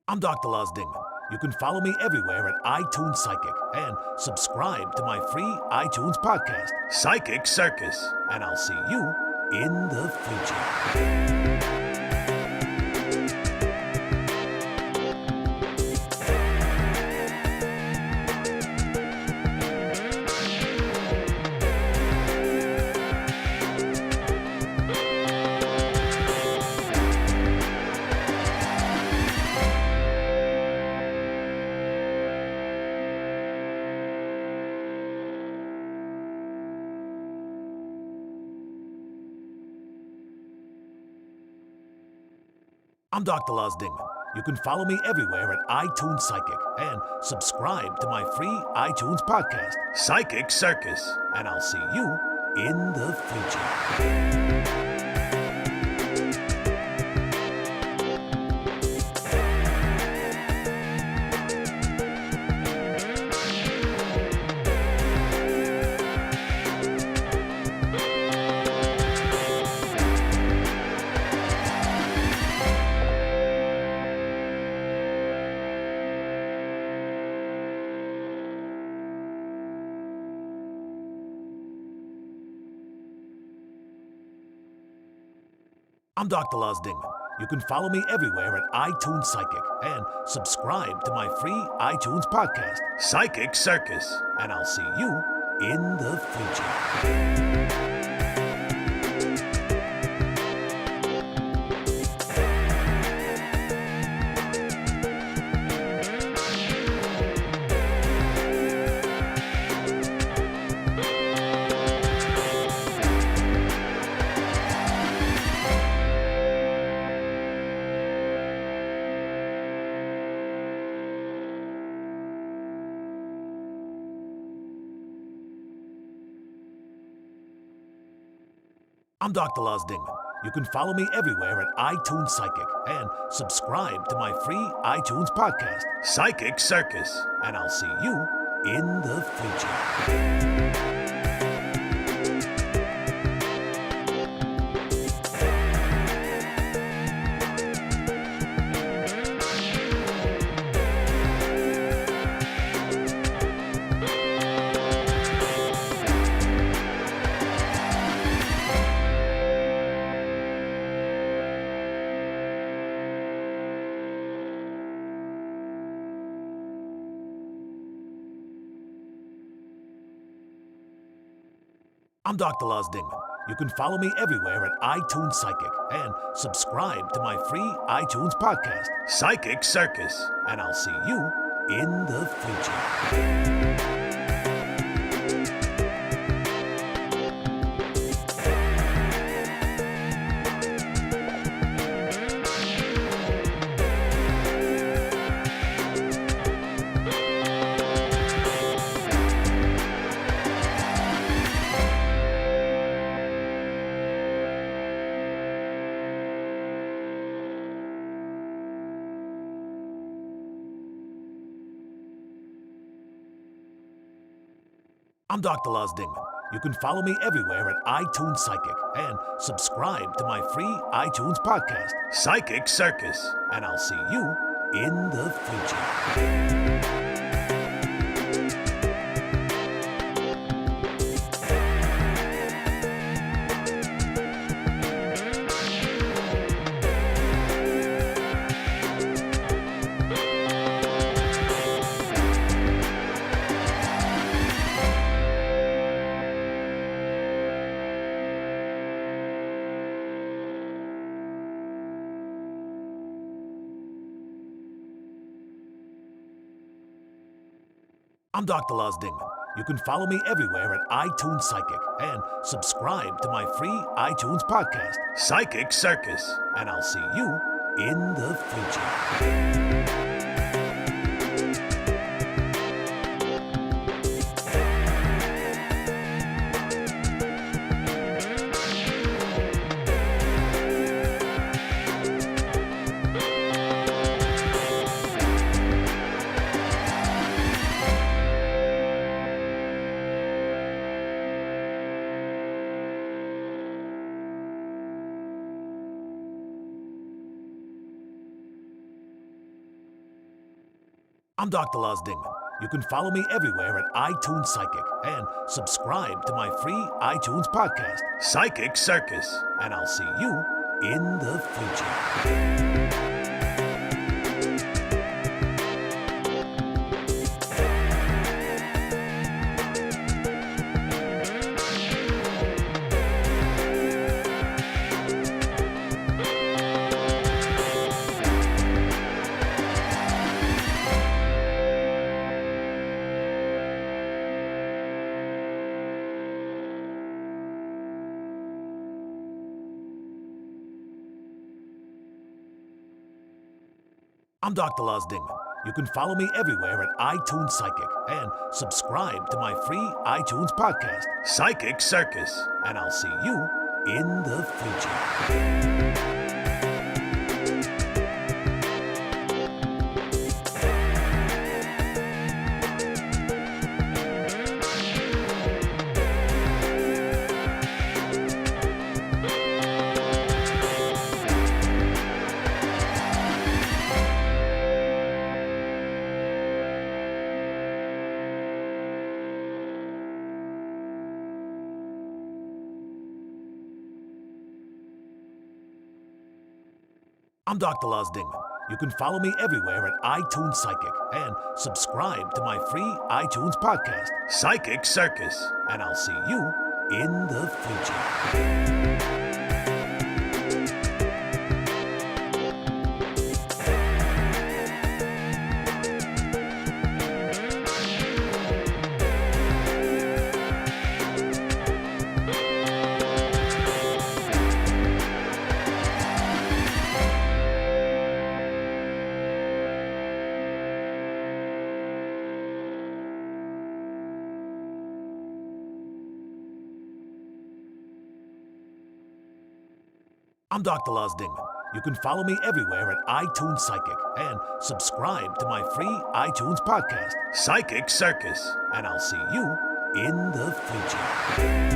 I'm Dr. Lars Dingman. You can follow me everywhere at iTunes Psychic and subscribe to my free iTunes podcast, Psychic Circus. And I'll see you in the future. I'm Dr. Lars Dingman. You can follow me everywhere at iTunes Psychic and subscribe to my free iTunes podcast, Psychic Circus. And I'll see you in the future. I'm Dr. Lars Dingman. You can follow me everywhere at iTunes Psychic and subscribe to my free iTunes podcast, Psychic Circus. And I'll see you in the future. I'm Dr. Lars Dingman. You can follow me everywhere at iTunes Psychic and subscribe to my free iTunes podcast, Psychic Circus. And I'll see you in the future. I'm Dr. Lars Dingman. You can follow me everywhere at iTunes Psychic and subscribe to my free iTunes podcast, Psychic Circus. And I'll see you in the future. I'm Dr. Lars Dingman. You can follow me everywhere at iTunes Psychic and subscribe to my free iTunes podcast, Psychic Circus. And I'll see you in the future. I'm Dr. Lars Dingman. You can follow me everywhere at iTunes Psychic and subscribe to my free iTunes podcast, Psychic Circus. And I'll see you in the future. I'm Dr. Lars Dingman. You can follow me everywhere at iTunes Psychic and subscribe to my free iTunes podcast, Psychic Circus. And I'll see you in the future. I'm Dr. Lars Dingman. You can follow me everywhere at iTunes Psychic and subscribe to my free iTunes podcast, Psychic Circus. And I'll see you in the future. I'm Dr. Lars Dingman. You can follow me everywhere at iTunes Psychic and subscribe to my free iTunes podcast, Psychic Circus. And I'll see you in the future. I'm Dr. Lars Dingman. You can follow me everywhere at iTunes Psychic and subscribe to my free iTunes podcast, Psychic Circus. And I'll see you in the future.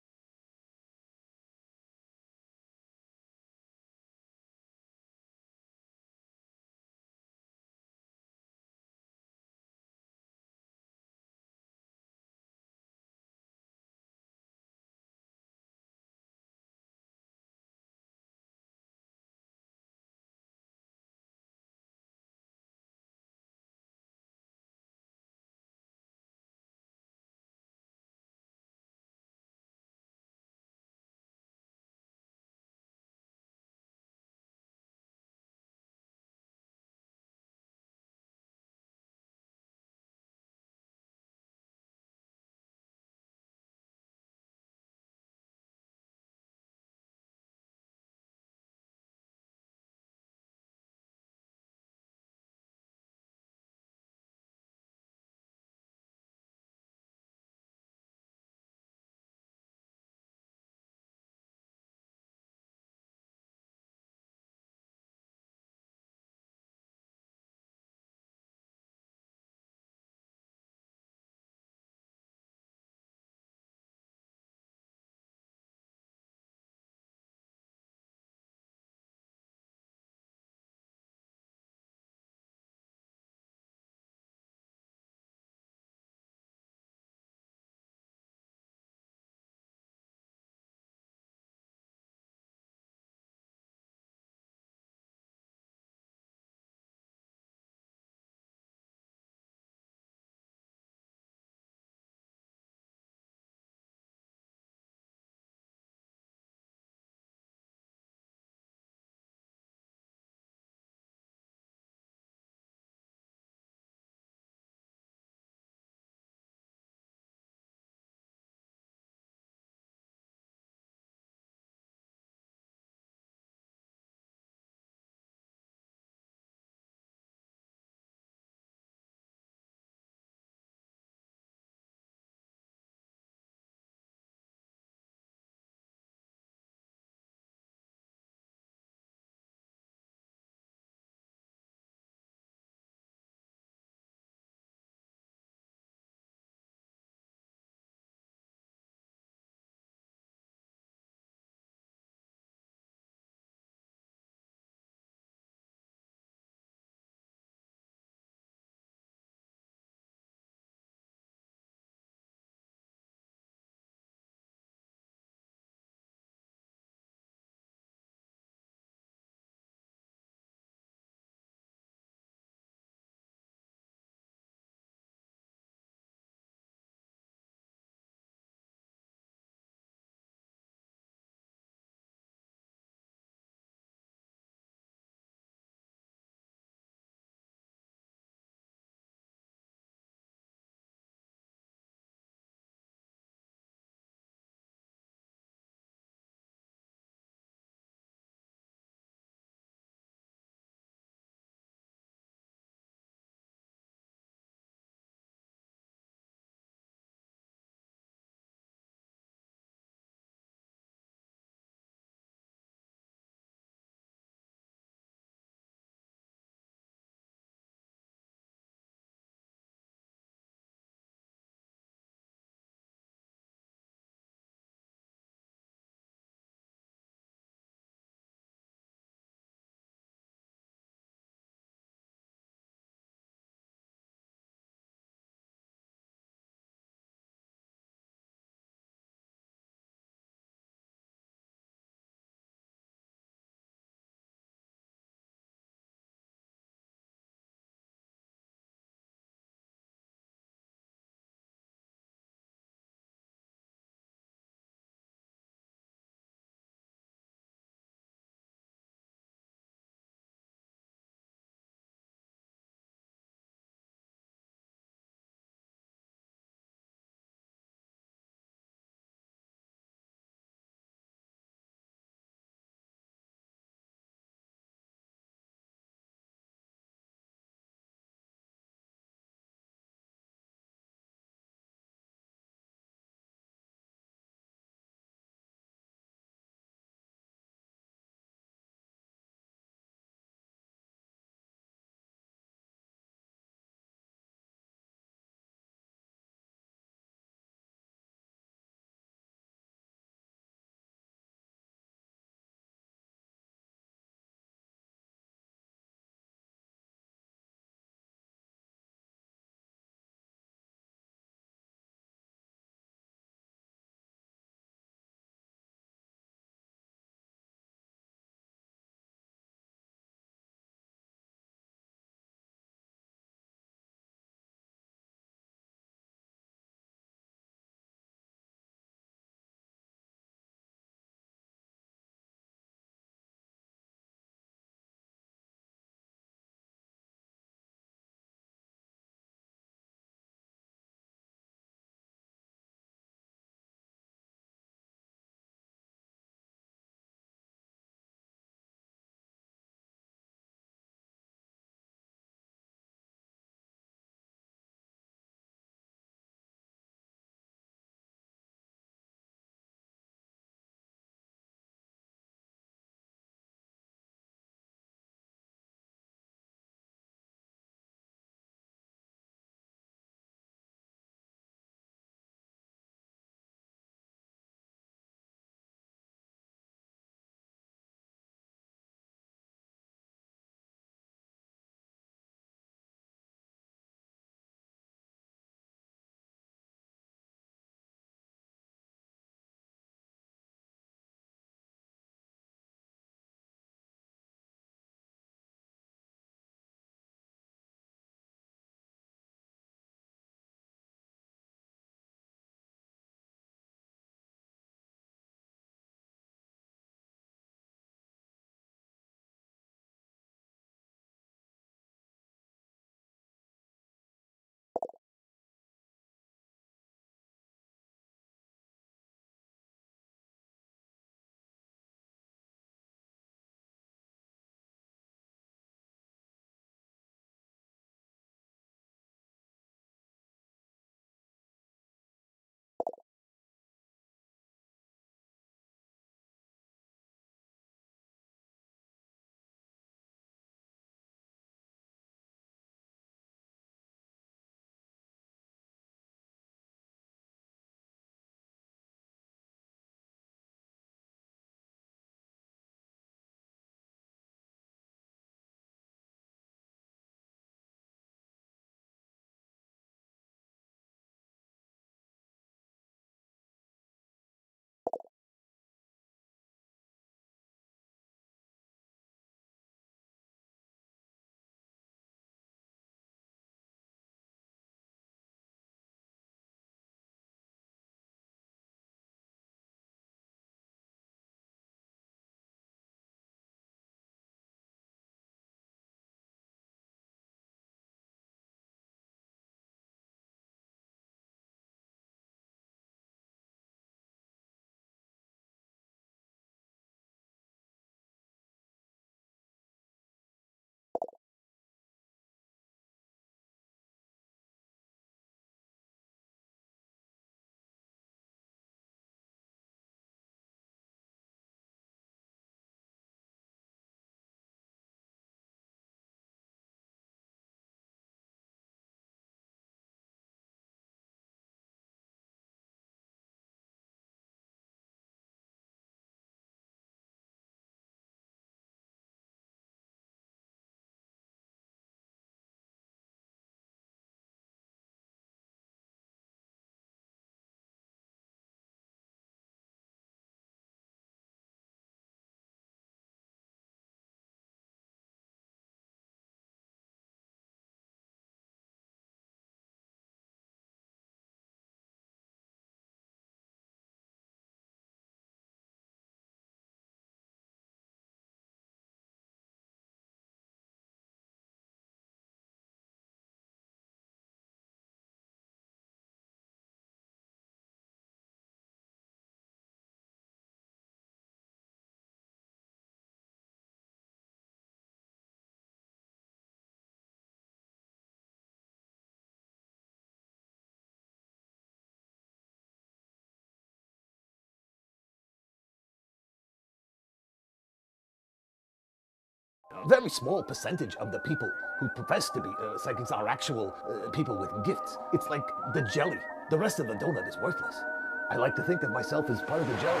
very small percentage of the people who profess to be psychics are actual people with gifts. It's like the jelly. The rest of the donut is worthless. I like to think of myself as part of the jelly.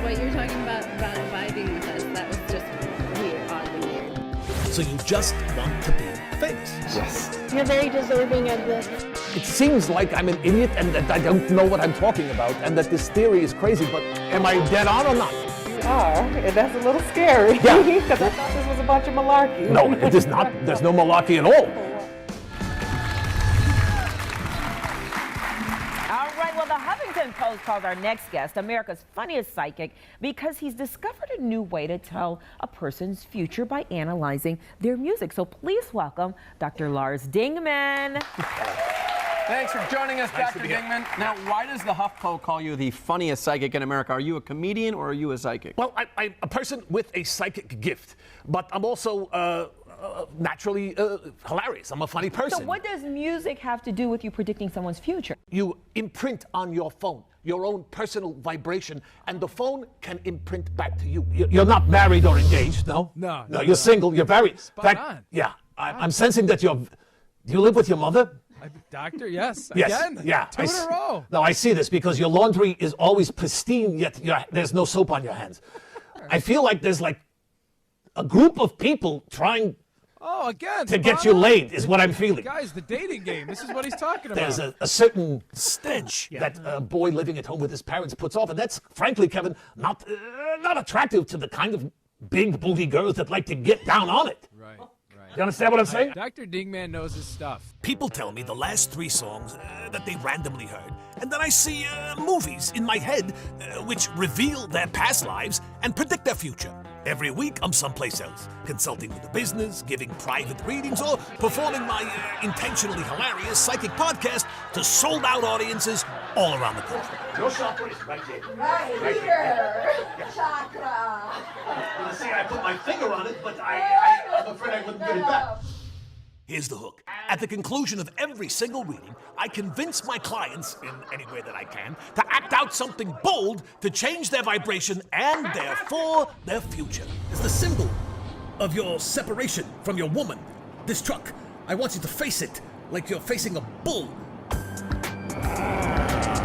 What you're talking about vibing with us, that was just weird, oddly weird. So you just want to be famous? Yes. You're very deserving of this. It seems like I'm an idiot and that I don't know what I'm talking about and that this theory is crazy, but am I dead on or not? You are, and that's a little scary. Yeah. Because I thought this was a bunch of malarkey. No, it is not. There's no malarkey at all. All right, well, the Huffington Post calls our next guest America's funniest psychic because he's discovered a new way to tell a person's future by analyzing their music. So please welcome Dr. Lars Dingman. Thanks for joining us, Nice to Dr. be here. Dingman. Now, why does the HuffPo call you the funniest psychic in America? Are you a comedian or are you a psychic? Well, I'm a person with a psychic gift, but I'm also naturally hilarious. I'm a funny person. So what does music have to do with you predicting someone's future? You imprint on your phone your own personal vibration, and the phone can imprint back to you. You're not married or engaged, no? No, You're single. You're very. Spot on. Yeah, I'm sensing that you're. Do you live with your mother? Doctor, yes. Yes. Again? Yeah. Two in a row. No, I see this because your laundry is always pristine, yet there's no soap on your hands. I feel like there's like a group of people trying Oh, again. to get you laid, is what I'm feeling. Guys, the dating game. This is what he's talking about. There's a certain stench that a boy living at home with his parents puts off, and that's, frankly, Kevin, not attractive to the kind of big booty girls that like to get down on it. Right. You understand what I'm saying? Dr. Dingman knows his stuff. People tell me the last 3 songs that they randomly heard, and then I see movies in my head which reveal their past lives and predict their future. Every week, I'm someplace else, consulting with the business, giving private readings, or performing my intentionally hilarious psychic podcast to sold-out audiences all around the country. Your chakra is right here. Right here. Chakra. You see, I put my finger on it, but I'm afraid I wouldn't get it back. Here's the hook. At the conclusion of every single reading, I convince my clients, in any way that I can, to act out something bold to change their vibration and, therefore, their future. It's the symbol of your separation from your woman. This truck, I want you to face it like you're facing a bull.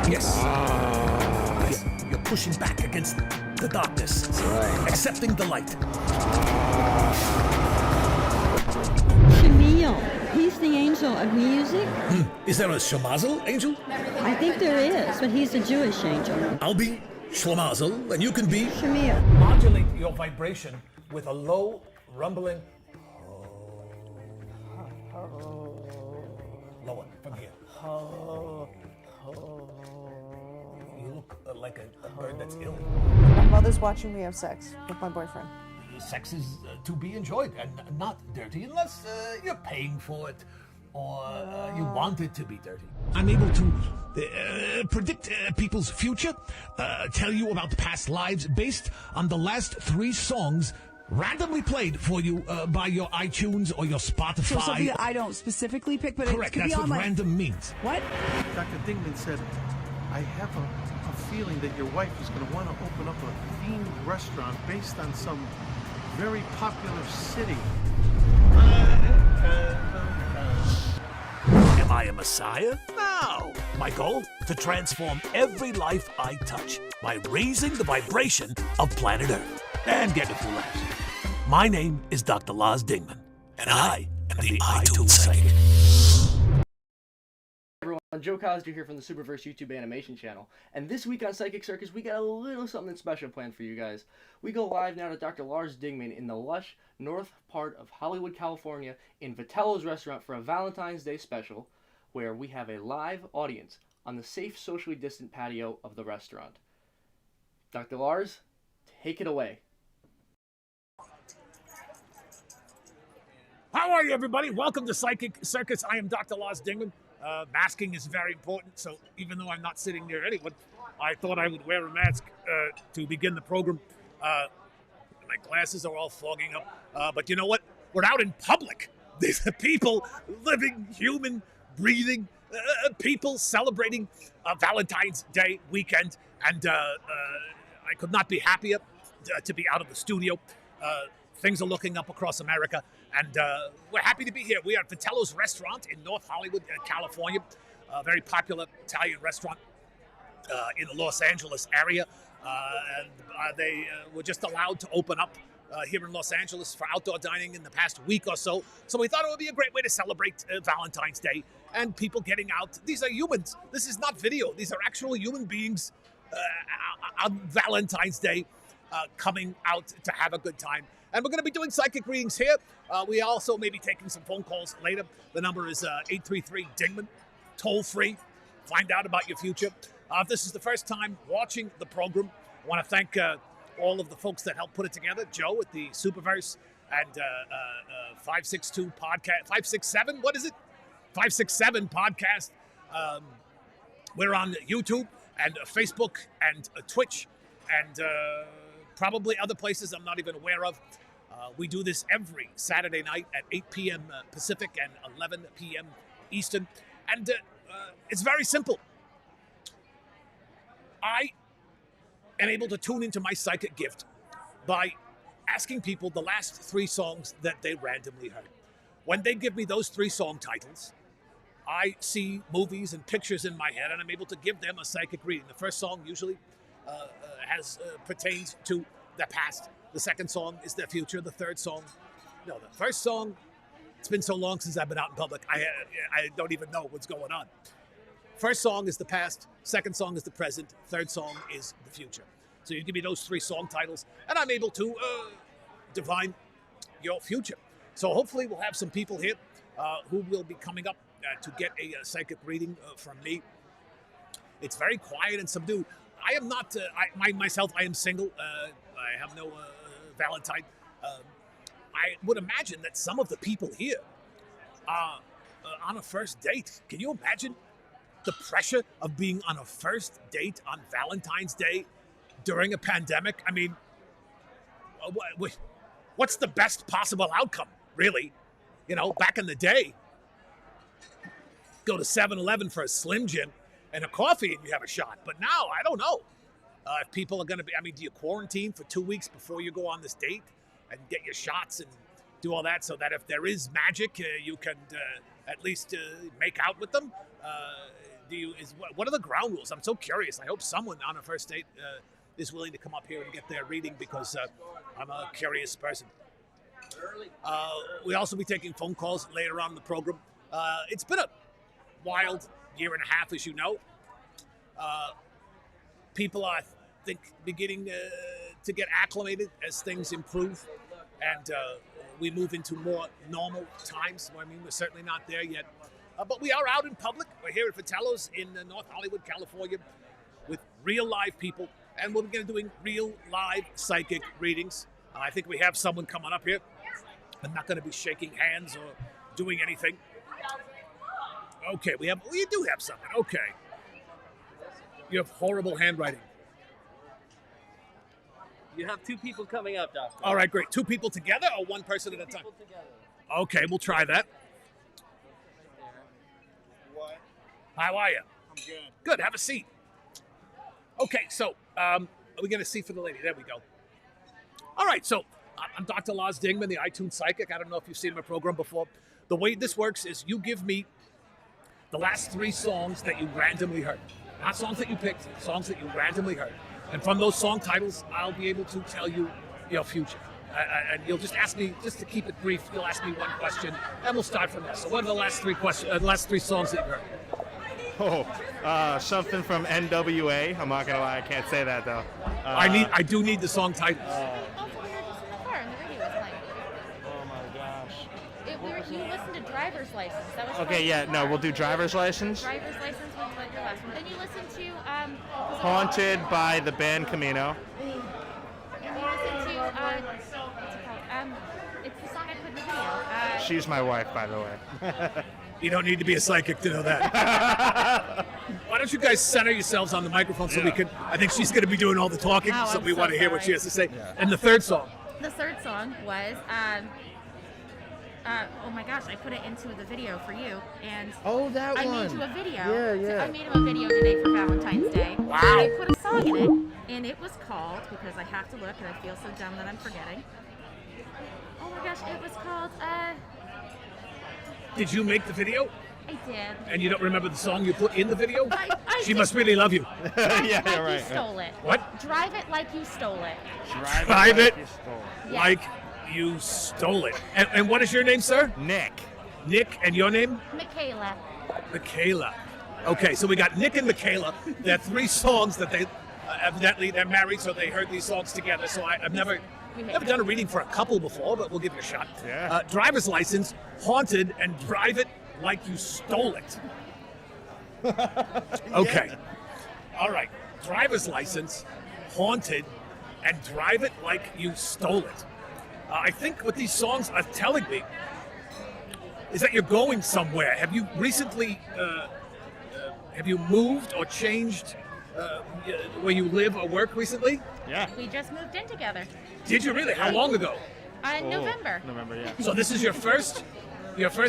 Yes. You're pushing back against the darkness. Right. Accepting the light. Shamil, he's the angel of music. Is there a Shemazel angel? I think there is, but he's a Jewish angel. I'll be Shlomazel, and you can be... Shamil. Modulate your vibration with a low, rumbling... Lower, from here. You look like a bird that's ill. My mother's watching me have sex with my boyfriend. Sex is to be enjoyed and not dirty unless you're paying for it or you want it to be dirty. I'm able to predict people's future, tell you about past lives based on the last 3 songs randomly played for you by your iTunes or your Spotify. So something that I don't specifically pick, but Correct, it could that's be what on random means. What? Dr. Dingman said, I have a feeling that your wife is going to want to open up a themed restaurant based on some very popular city. Am I a messiah? No. My goal? To transform every life I touch by raising the vibration of planet Earth and get a few laughs. My name is Dr. Lars Dingman, and I am the iTunes Psychic. Everyone, Joe Cosby here from the Superverse YouTube animation channel, and this week on Psychic Circus we got a little something special planned for you guys. We go live now to Dr. Lars Dingman in the lush north part of Hollywood, California, in Vitello's restaurant for a Valentine's Day special, where we have a live audience on the safe, socially distant patio of the restaurant. Dr. Lars, take it away. How are you, everybody? Welcome to Psychic Circus. I am Dr. Lars Dingman. Masking is very important, so even though I'm not sitting near anyone, I thought I would wear a mask to begin the program. My glasses are all fogging up, but you know what? We're out in public. These are people, living, human, breathing, people celebrating Valentine's Day weekend, and I could not be happier to be out of the studio. things are looking up across America, and we're happy to be here. We are at Vitello's restaurant in North Hollywood, California, a very popular Italian restaurant in the Los Angeles area. And they were just allowed to open up here in Los Angeles for outdoor dining in the past week or so. So we thought it would be a great way to celebrate Valentine's Day and people getting out. These are humans. This is not video. These are actual human beings on Valentine's Day coming out to have a good time. And we're going to be doing psychic readings here. We also may be taking some phone calls later. The number is 833-DINGMAN, toll free. Find out about your future. If this is the first time watching the program, I want to thank all of the folks that helped put it together. Joe at the Superverse and 562 podcast, 567, what is it? 567 podcast. We're on YouTube and Facebook and Twitch and probably other places I'm not even aware of. We do this every Saturday night at 8 p.m. Pacific and 11 p.m. Eastern. And it's very simple. I am able to tune into my psychic gift by asking people the last 3 songs that they randomly heard. When they give me those 3 song titles, I see movies and pictures in my head, and I'm able to give them a psychic reading. The first song usually pertains to the past. The second song is the future. The third song, no, the first song, it's been so long since I've been out in public, I don't even know what's going on. First song is the past, second song is the present, third song is the future. So you give me those 3 song titles, and I'm able to divine your future. So hopefully we'll have some people here who will be coming up to get a psychic reading from me. It's very quiet and subdued. I am not, myself, I am single. I have no Valentine. I would imagine that some of the people here are on a first date. Can you imagine the pressure of being on a first date on Valentine's Day during a pandemic? I mean, what's the best possible outcome, really? You know, back in the day, go to 7-Eleven for a Slim Jim and a coffee and you have a shot. But now, I don't know if people are going to be, I mean, do you quarantine for 2 weeks before you go on this date and get your shots and do all that so that if there is magic, you can at least make out with them? What are the ground rules? I'm so curious. I hope someone on a first date is willing to come up here and get their reading because I'm a curious person. We'll also be taking phone calls later on in the program. It's been a wild year and a half, as you know. People are, I think, beginning to get acclimated as things improve and we move into more normal times. I mean, we're certainly not there yet. But we are out in public. We're here at Vitello's in North Hollywood, California, with real live people. And we're going to be doing real live psychic readings. I think we have someone coming up here. I'm not going to be shaking hands or doing anything. Okay, we do have something. Okay. You have horrible handwriting. You have 2 people coming up, Doctor. All right, great. 2 people together or 1 person at a time? 2 people together. Okay, we'll try that. What? How are you? I'm good. Good, have a seat. Okay, so are we going to see for the lady? There we go. All right, so I'm Dr. Lars Dingman, the iTunes Psychic. I don't know if you've seen my program before. The way this works is you give me the last 3 songs that you randomly heard. Not songs that you picked, songs that you randomly heard. And from those song titles, I'll be able to tell you your future. And you'll just ask me, just to keep it brief, you'll ask me 1 question, and we'll start from there. So what are the last 3 last 3 songs that you heard? Something from NWA. I'm not gonna lie, I can't say that though. I do need the song titles. Oh my gosh. You listened to Driver's License. That was Okay, yeah, no, we'll do Driver's License. Driver's License was like your last one. Then you listened to Haunted by the band Camino. And you listened to what's it called? It's the song I put in the video. She's my wife, by the way. You don't need to be a psychic to know that. Why don't you guys center yourselves on the microphone so we can, I think she's going to be doing all the talking, so we want to hear what she has to say. Yeah. And the third song? The third song was, oh my gosh, I put it into the video for you. And I made you a video. Yeah. I made him a video today for Valentine's Day. Wow. And I put a song in it, and it was called, because I have to look, and I feel so dumb that I'm forgetting. Oh my gosh, it was called, Did you make the video? I did. And you don't remember the song you put in the video? I She did. must really love you. Drive Yeah, it like you're right. you stole it. What? Drive it like you stole it. Drive it You stole it. Yeah. like you stole it. And what is your name, sir? Nick. Nick, and your name? Michaela. Michaela. Okay, so we got Nick and Michaela. They're 3 songs that they evidently they're married, so they heard these songs together. So I've never done a reading for a couple before, but we'll give it a shot. Yeah. Driver's license, haunted, and drive it like you stole it. Okay. All right. Driver's license, haunted, and drive it like you stole it. I think what these songs are telling me is that you're going somewhere. Have you recently, have you moved or changed where you live or work recently? Yeah. We just moved in together. Did you really? How long ago? November. November, yeah. So this is your first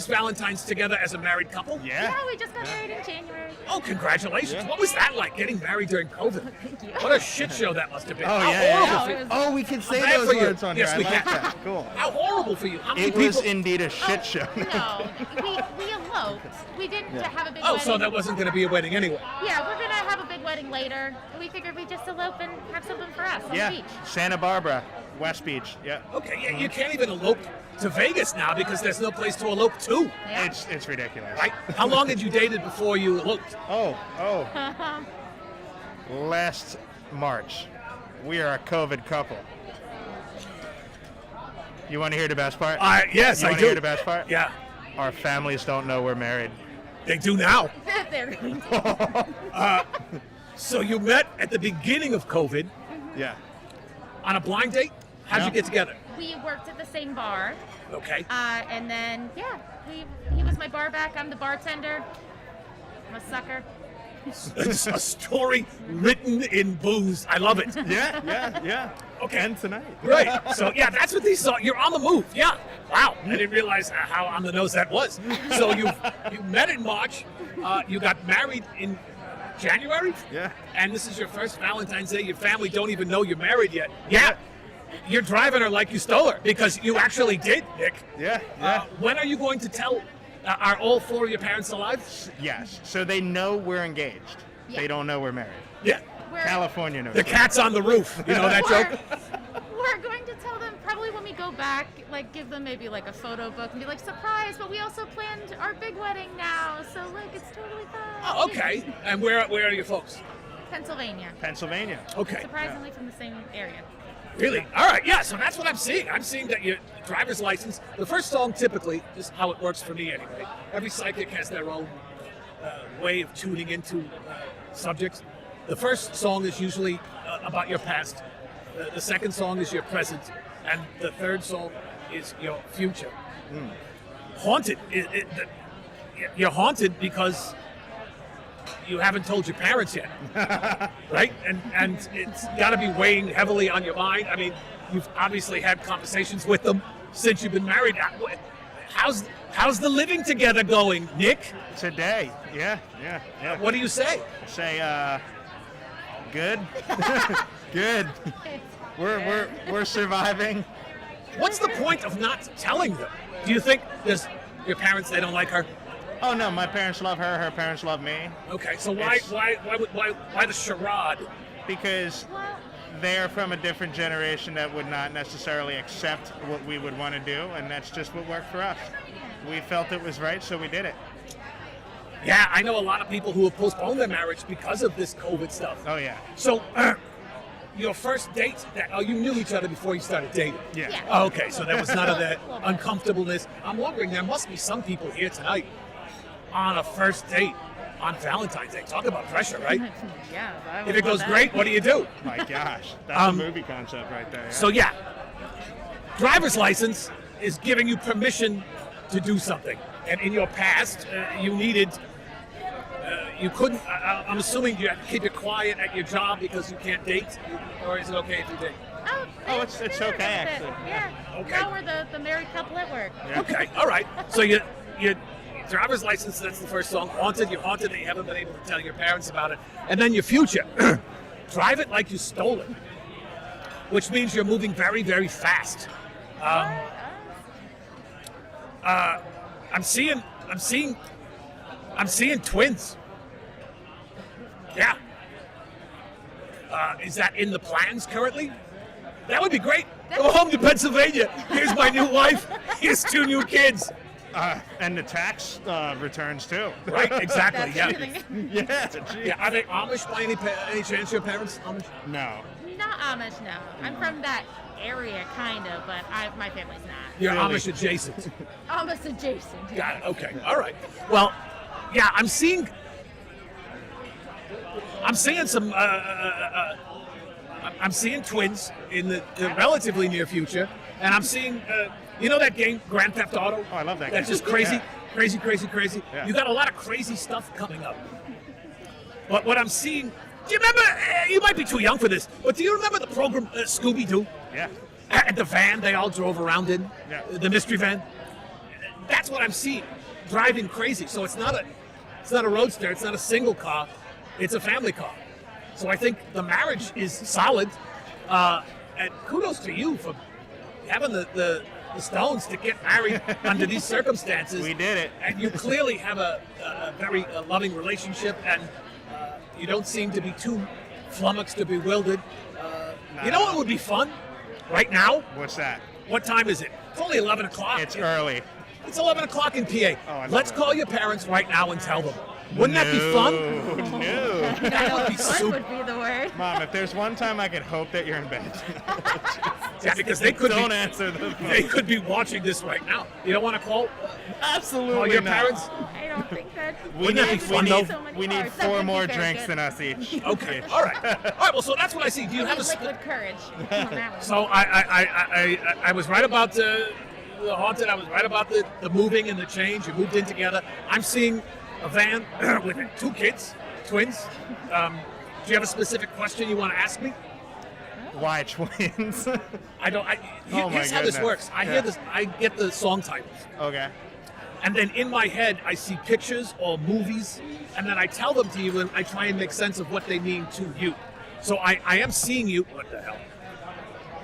Valentine's together as a married couple? Yeah. Yeah, we just got married in January. Oh, congratulations. Yeah. What was that like, getting married during COVID? Thank you. What a shit show that must have been. Oh, How yeah, horrible yeah, for yeah. you. Oh, we can say Bad those for you. words on Yes, here. we I like can. that. Cool. How horrible for you. How many It was people... indeed a shit show. No, we eloped. We didn't have a big Oh, wedding. so that wasn't going to be a wedding anyway. Yeah, we're gonna have a big wedding later. We figured we'd just elope and have something for us on Yeah. the beach. Santa Barbara, West Beach. Yeah. Okay, yeah, you can't even elope to Vegas now because there's no place to elope to, Yeah. It's ridiculous. right? How long had you dated before you eloped? Oh. Last March, we are a COVID couple. You want to hear the best part? Yes, you I want do. to hear the best part? Yeah, Our families don't know we're married. they do now. They're going to. So you met at the beginning of COVID Yeah. on a blind date? How'd you Yeah. get together? We worked at the same bar, Okay. and then he was my bar back. I'm the bartender. I'm a sucker. It's a story written in booze. I love it. Yeah. Okay. And tonight. Right. So yeah, that's what these songs. You're on the move. Yeah. Wow. I didn't realize how on the nose that was. So you met in March. You got married in January. Yeah. And this is your first Valentine's Day. Your family don't even know you're married yet. Yeah. You're driving her like you stole her because you actually did, Nick. Yeah. When are you going to tell? Are all 4 of your parents alive? Yes. So they know we're engaged. Yeah. They don't know we're married. Yeah. California knows. The cat's on the roof. You know that joke? We're going to tell them probably when we go back, like give them maybe like a photo book and be like, surprise, but we also planned our big wedding now, so like it's totally fine. Oh, okay. And where are your folks? Pennsylvania. Pennsylvania. Okay. Surprisingly from the same area. Really? All right. Yeah. So that's what I'm seeing. I'm seeing that your driver's license. The first song typically is how it works for me anyway. Every psychic has their own way of tuning into subjects. The first song is usually about your past. The second song is your present, and the third song is your future. Haunted. You're haunted because you haven't told your parents yet, right? And it's got to be weighing heavily on your mind. I mean, you've obviously had conversations with them since you've been married. How's the living together going, Nick? Today. Yeah. What do you say? Say, good. Good. We're surviving. What's the point of not telling them? Do you think your parents, they don't like her? Oh no, my parents love her. Her parents love me. Okay, so why the charade? Because they're from a different generation that would not necessarily accept what we would want to do, and that's just what worked for us. We felt it was right, so we did it. Yeah, I know a lot of people who have postponed their marriage because of this COVID stuff. Oh yeah. So, your first date, you knew each other before you started dating? Yeah. Oh, okay, so there was none of that uncomfortableness. I'm wondering, there must be some people here tonight on a first date on Valentine's Day. Talk about pressure, right? Yeah. If it goes great, what do you do? My gosh, that's a movie concept right there. Yeah. So yeah, driver's license is giving you permission to do something. And in your past, you couldn't, I'm assuming you have to keep it quiet at your job because you can't date, or is it okay if you date? Oh, it's okay actually. Yeah. Okay. Now we're the married couple at work. Yeah. Okay, all right. So your driver's license, that's the first song. Haunted, you're haunted that you haven't been able to tell your parents about it. And then your future, drive it like you stole it, which means you're moving very, very fast. I'm seeing twins. Yeah. Is that in the plans currently? That would be great. Go home to Pennsylvania. Here's my new wife. Here's 2 new kids. And the tax returns too. Right, exactly. Yeah. Yeah. Geez. Yeah. Are they Amish by any chance? Your parents Amish? No. Not Amish, no. I'm from that area, kind of, but my family's not. You're Really? Amish adjacent. Amish adjacent. Got it. Okay. All right. Well, yeah. I'm seeing some. I'm seeing twins in the relatively near future, and I'm seeing. You know that game, Grand Theft Auto? Oh, I love that That's game. just crazy, Yeah. crazy. Yeah. You got a lot of crazy stuff coming up. But what I'm seeing, do you remember, you might be too young for this, but do you remember the program Scooby-Doo? Yeah. And the van they all drove around in? Yeah. The mystery van? That's what I'm seeing, driving crazy. So it's not a roadster, it's not a single car, it's a family car. So I think the marriage is solid, and kudos to you for having the stones to get married under these circumstances. We did it. And you clearly have a very loving relationship, and you don't seem to be too flummoxed or bewildered. You know what would be fun right now? What's that? What time is it? It's only 11 o'clock. It's early. It's 11 o'clock in PA. Oh, I love Let's it. call your parents right now and tell them. Wouldn't that be fun? No. That would be Fun super. would be the word. Mom, if there's one time I could hope that you're in bed. Yeah, because they could Don't be, answer the phone. They could be watching this right now. You don't want to call Absolutely your not. parents? I don't think that. Wouldn't that be fun, though? We need 4 more drinks than us each. Okay. All right. Well, so that's what I see. Do you have a liquid courage on that one. So I was right about the haunted. I was right about the moving and the change. You moved in together. I'm seeing a van with 2 kids, twins. Do you have a specific question you want to ask me? Why twins? I don't. Oh my Here's how this goodness. works. I hear this. I get the song titles, Okay. and then in my head I see pictures or movies, and then I tell them to you, and I try and make sense of what they mean to you. So I am seeing you. What the hell?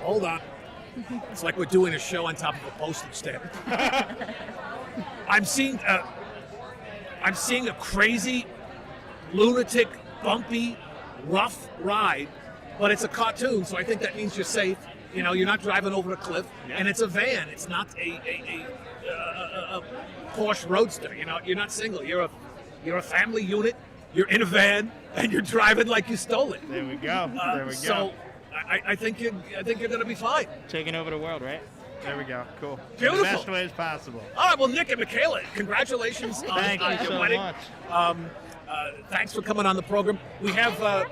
Hold on. It's like we're doing a show on top of a postage stamp. I'm seeing a crazy, lunatic, bumpy, rough ride, but it's a cartoon, so I think that means you're safe. You know, you're not driving over a cliff, and it's a van. It's not a Porsche Roadster. You know, you're not single. You're a family unit. You're in a van, and you're driving like you stole it. There we go. There we go. So I think you're going to be fine. Taking over the world, right? There we go. Cool. Beautiful. The best way as possible. All right, well, Nick and Michaela, congratulations Thank on you your so wedding. much. Thanks for coming on the program. We have,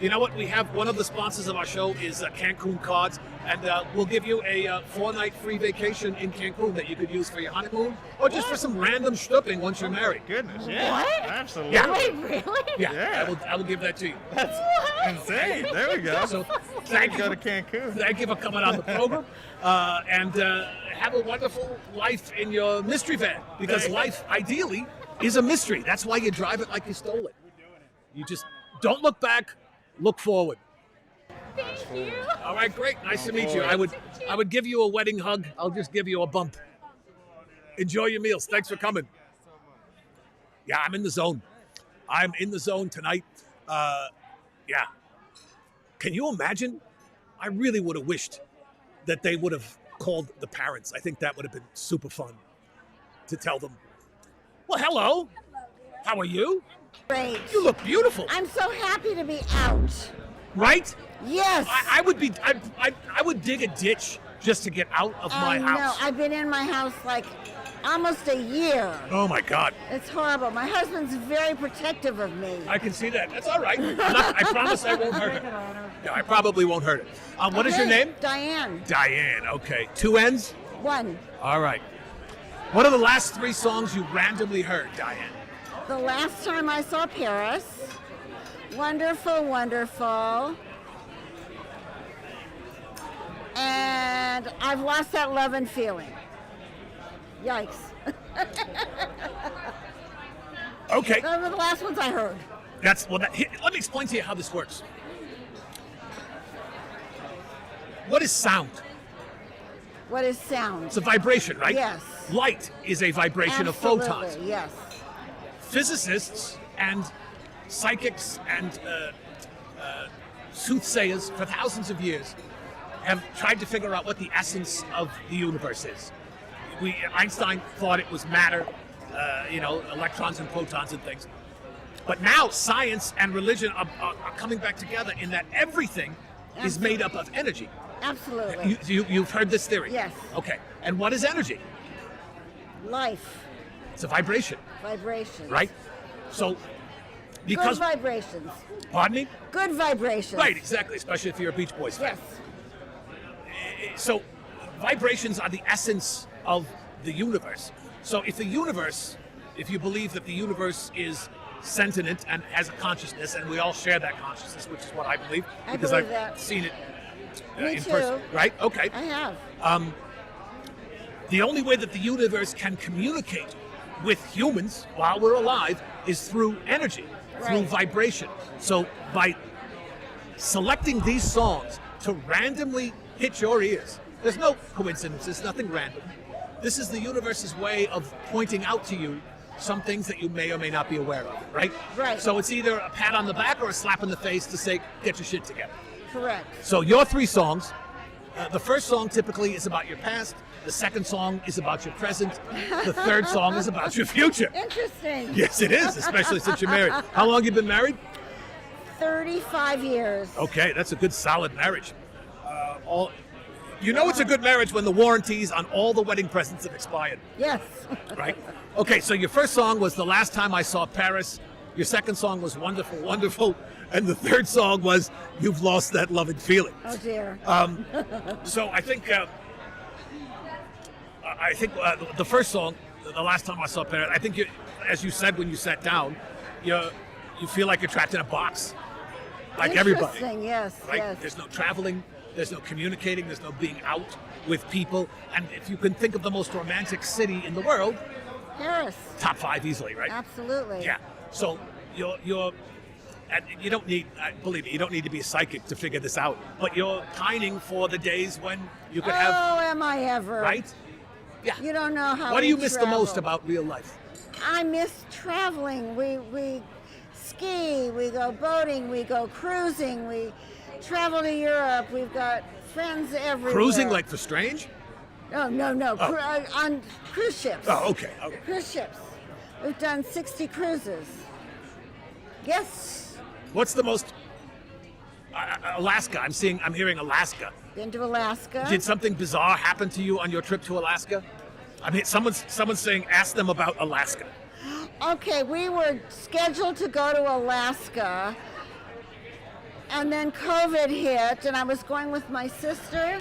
you know what? We have one of the sponsors of our show is Cancun Cards, and we'll give you a 4-night free vacation in Cancun that you could use for your honeymoon or just for some random schtupping once you're married. Goodness, yeah. What? Absolutely. Yeah. Wait, really? Yeah, Yeah. I will give that to you. That's insane. There we go. So thank you. Go to Cancun. Thank you for coming on the program, and have a wonderful life in your mystery van, because life, ideally, is a mystery. That's why you drive it like you stole it. You just don't look back, look forward. Thank you. All right, great. Nice to meet you. I would give you a wedding hug. I'll just give you a bump. Enjoy your meals. Thanks for coming. Yeah, I'm in the zone. I'm in the zone tonight. Yeah. Can you imagine? I really would have wished that they would have called the parents. I think that would have been super fun to tell them. Well, hello. How are you? Great. You look beautiful. I'm so happy to be out. Right? Yes. I would dig a ditch just to get out of my house. No, I've been in my house like almost a year. Oh my God. It's horrible. My husband's very protective of me. I can see that. That's all right. I promise I won't hurt it. Yeah, I probably won't hurt it. What is your name? Diane. Diane. Okay. 2 N's? 1. All right. What are the last 3 songs you randomly heard, Diane? The last time I saw Paris. Wonderful, wonderful. And I've lost that love and feeling. Yikes. Okay. Those were the last ones I heard. Let me explain to you how this works. What is sound? What is sound? It's a vibration, right? Yes. Light is a vibration Absolutely, of photons. yes. Physicists and psychics and soothsayers for thousands of years have tried to figure out what the essence of the universe is. Einstein thought it was matter, electrons and protons and things. But now science and religion are coming back together in that everything is made up of energy. Absolutely. You've heard this theory? Yes. Okay. And what is energy? Life. It's a vibration. Vibrations. Right? So, because... Good vibrations. Pardon me? Good vibrations. Right, exactly, especially if you're a Beach Boys fan. Yes. So, vibrations are the essence of the universe. So if you believe that the universe is sentient and has a consciousness, and we all share that consciousness, which is what I believe, because I've seen it Me in too. person. Right? Okay. I have. The only way that the universe can communicate with humans while we're alive is through energy, through vibration. So by selecting these songs to randomly hit your ears, there's no coincidence, there's nothing random. This is the universe's way of pointing out to you some things that you may or may not be aware of, right? Right. So it's either a pat on the back or a slap in the face to say, get your shit together. Correct. So your 3 songs, the first song typically is about your past, the second song is about your present, the third song is about your future. Interesting. Yes, it is, especially since you're married. How long have you been married? 35 years. Okay, that's a good solid marriage. It's a good marriage when the warranties on all the wedding presents have expired. Yes. Right? Okay, so your first song was The Last Time I Saw Paris. Your second song was Wonderful, Wonderful. And the third song was You've Lost That Loving Feeling. Oh, dear. So I think the first song, The Last Time I Saw Paris, I think, as you said when you sat down, you feel like you're trapped in a box. Like everybody. Interesting, yes, right? yes. There's no traveling. There's no communicating, there's no being out with people. And if you can think of the most romantic city in the world, Paris. top 5 easily, right? Absolutely. Yeah. So and you don't need, believe me, you don't need to be a psychic to figure this out, but you're pining for the days when you could have... Oh, am I ever. Right? Yeah. You don't know how What do we you miss the travel. most about real life? I miss traveling. We ski, we go boating, we go cruising, we travel to Europe. We've got friends everywhere. Cruising like for strange? No. Oh. On cruise ships. Oh, okay. Cruise ships. We've done 60 cruises. Yes. What's the most... Alaska. I'm hearing Alaska. Been to Alaska. Did something bizarre happen to you on your trip to Alaska? I mean, someone's saying, ask them about Alaska. Okay, we were scheduled to go to Alaska, and then COVID hit, and I was going with my sister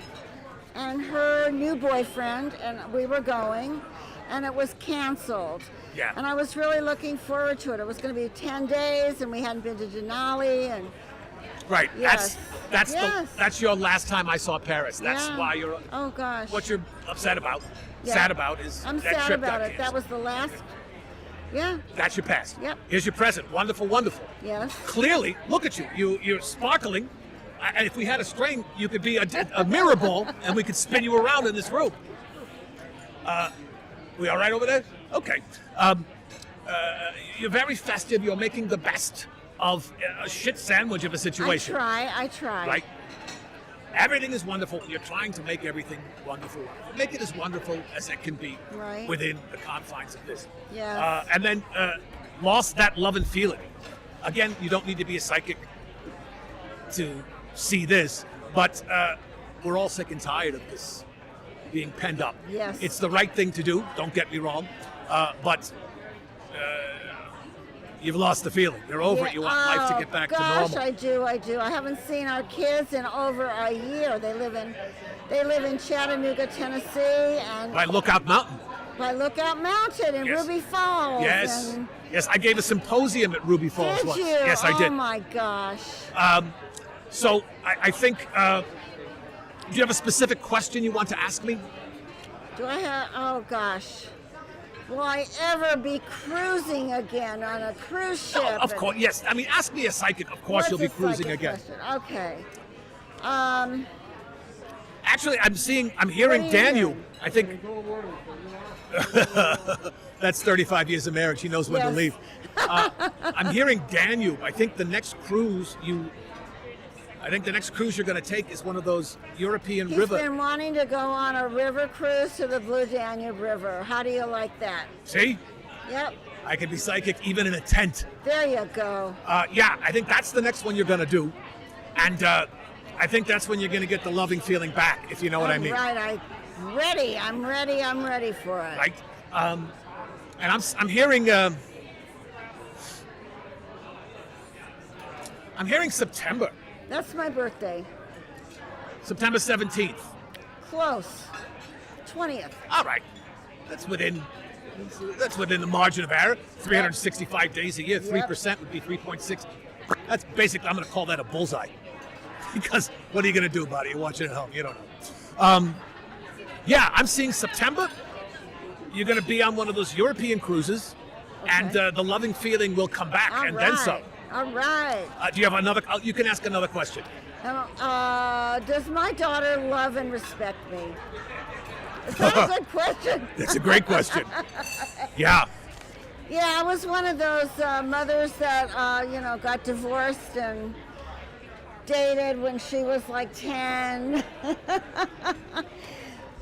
and her new boyfriend, and we were going, and it was canceled. Yeah. And I was really looking forward to it. It was going to be 10 days, and we hadn't been to Denali, and right. Yes. That's your last time I saw Paris. That's Yeah. why you're. Oh gosh. What you're upset about, Yeah. sad about is I'm that sad trip about got it. That canceled. was the last. Yeah. That's your past. Yep. Here's your present. Wonderful, wonderful. Yes. Clearly, look at you. You're sparkling. And if we had a string, you could be a mirror ball, and we could spin you around in this room. We all right over there? Okay. You're very festive. You're making the best of a shit sandwich of a situation. I try. Right? Everything is wonderful. You're trying to make everything wonderful. Make it as wonderful as it can be Right. within the confines of this. Yes. And then lost that love and feeling. Again, you don't need to be a psychic to see this, but we're all sick and tired of this being penned up. Yes. It's the right thing to do, don't get me wrong, but you've lost the feeling. You're over it. You want life to get back to normal. Gosh, I do. I haven't seen our kids in over a year. They live in Chattanooga, Tennessee, and By Lookout Mountain. by Lookout Mountain in Yes. Ruby Falls. Yes. And Yes, I gave a symposium at Ruby Falls did once. you? Yes, I did. Oh my gosh. So I think, do you have a specific question you want to ask me? Do I have? Oh gosh. Will I ever be cruising again on a cruise ship? No, of course, yes. I mean, ask me a psychic. Of course, What's you'll be a cruising psychic again. question? Okay. Actually, I'm hearing Daniel. I think that's 35 years of marriage. He knows when to leave. I'm hearing Danube. I think the next cruise you're going to take is one of those European river. He's been wanting to go on a river cruise to the Blue Danube River. How do you like that? See? Yep. I can be psychic even in a tent. There you go. Yeah, I think that's the next one you're going to do. And I think that's when you're going to get the loving feeling back, if you know what I mean. Right. I'm ready for it. Right. And I'm hearing... I'm hearing September. That's my birthday. September 17th. Close. 20th. All right. That's within the margin of error. 365 days a year. 3% would be 3.6. That's basically, I'm going to call that a bullseye. Because what are you going to do about it? You're watching at home. You don't know. Yeah, I'm seeing September. You're going to be on one of those European cruises. Okay. And the loving feeling will come back then some. All right. Do you have another? You can ask another question. Does my daughter love and respect me? Is that a good question? That's a great question. Yeah. Yeah, I was one of those mothers that, got divorced and dated when she was like 10.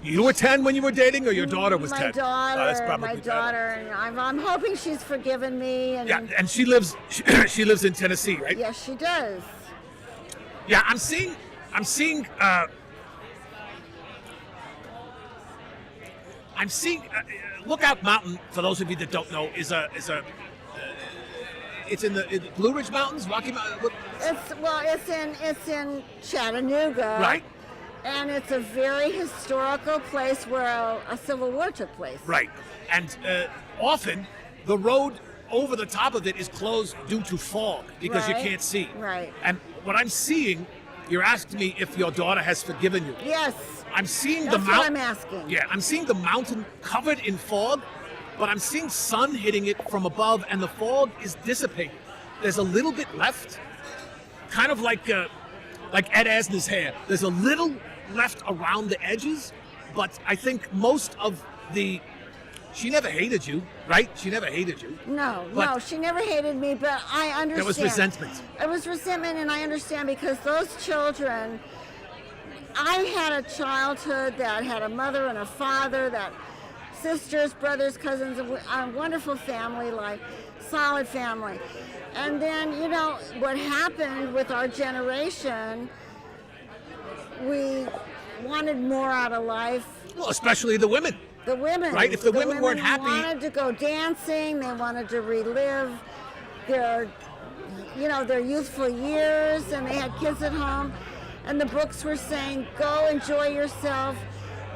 You were 10 when you were dating, or your daughter was 10? My daughter. Oh, that's probably my better. daughter. And I'm hoping she's forgiven me. And yeah, and she lives in Tennessee, right? Yes, she does. Yeah, I'm seeing. Lookout Mountain, for those of you that don't know, is it's in the Blue Ridge Mountains, Rocky Mountain. It's in Chattanooga. Right. And it's a very historical place where a Civil War took place. Right. And often the road over the top of it is closed due to fog because you can't see. Right. And what I'm seeing, you're asking me if your daughter has forgiven you. Yes. I'm seeing That's the mountain. what I'm asking. Yeah, I'm seeing the mountain covered in fog, but I'm seeing sun hitting it from above, and the fog is dissipating. There's a little bit left, kind of like Ed Asner's hair. There's a little left around the edges, but I think most of she never hated you, right? She never hated you. No, she never hated me, but I understand. There was resentment. It was resentment, and I understand because those children, I had a childhood that had a mother and a father, that sisters, brothers, cousins, a wonderful family life, solid family. And then, what happened with our generation, we wanted more out of life. Well, especially the women. The women. Right? If the women weren't happy. They wanted to go dancing. They wanted to relive their youthful years, and they had kids at home. And the books were saying, go enjoy yourself.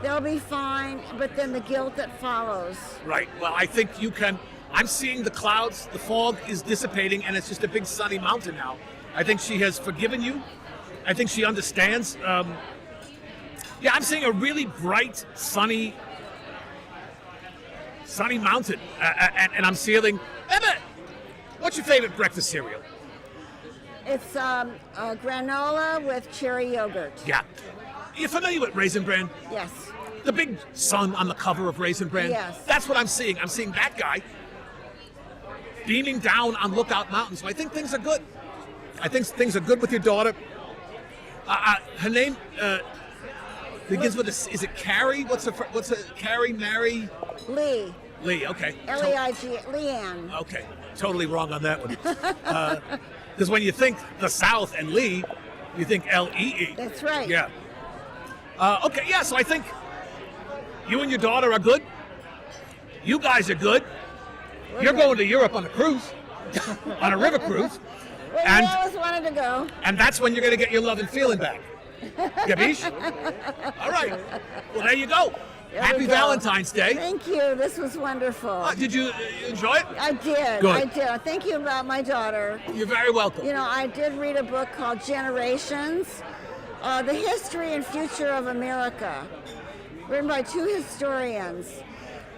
They'll be fine. But then the guilt that follows. Right. Well, I think you can. I'm seeing the clouds. The fog is dissipating, and it's just a big sunny mountain now. I think she has forgiven you. I think she understands. Yeah, I'm seeing a really bright, sunny mountain. And I'm feeling, Emma, what's your favorite breakfast cereal? It's granola with cherry yogurt. Yeah. You familiar with Raisin Bran? Yes. The big sun on the cover of Raisin Bran? Yes. That's what I'm seeing. I'm seeing that guy beaming down on Lookout Mountain. So I think things are good. I think things are good with your daughter. Her name begins with is it Carrie? What's Carrie, Mary? Lee. Lee, okay. L-E-I-G, Leanne. Okay, totally wrong on that one. Because when you think the South and Lee, you think L-E-E. That's right. Yeah. Okay, yeah, so I think you and your daughter are good. You guys are good. You're going to Europe on a cruise, on a river cruise. Well, and I always wanted to go. And that's when you're going to get your love and feeling back. Gabish? All right. Well, there you go. Happy Valentine's Day. Thank you. This was wonderful. Did you enjoy it? I did. Good. I did. Thank you about my daughter. You're very welcome. I did read a book called Generations, The History and Future of America, written by two historians.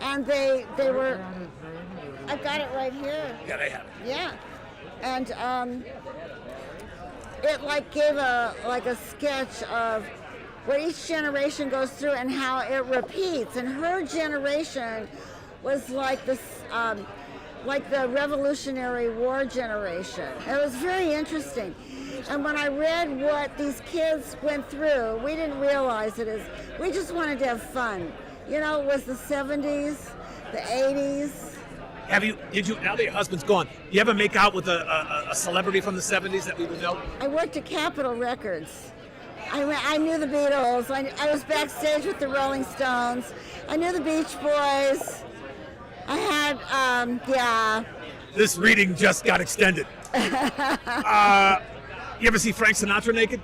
And they were, I've got it right here. Yeah, they have it. Yeah. And it gave a sketch of where each generation goes through and how it repeats. And her generation was like this, like the Revolutionary War generation. It was very interesting. And when I read what these kids went through, we didn't realize it is, we just wanted to have fun. You know, it was the 70s, the 80s. Did you, now that your husband's gone, you ever make out with a celebrity from the 70s that we would know? I worked at Capitol Records. I knew the Beatles. I was backstage with the Rolling Stones. I knew the Beach Boys. I had, yeah. This reading just got extended. You ever see Frank Sinatra naked?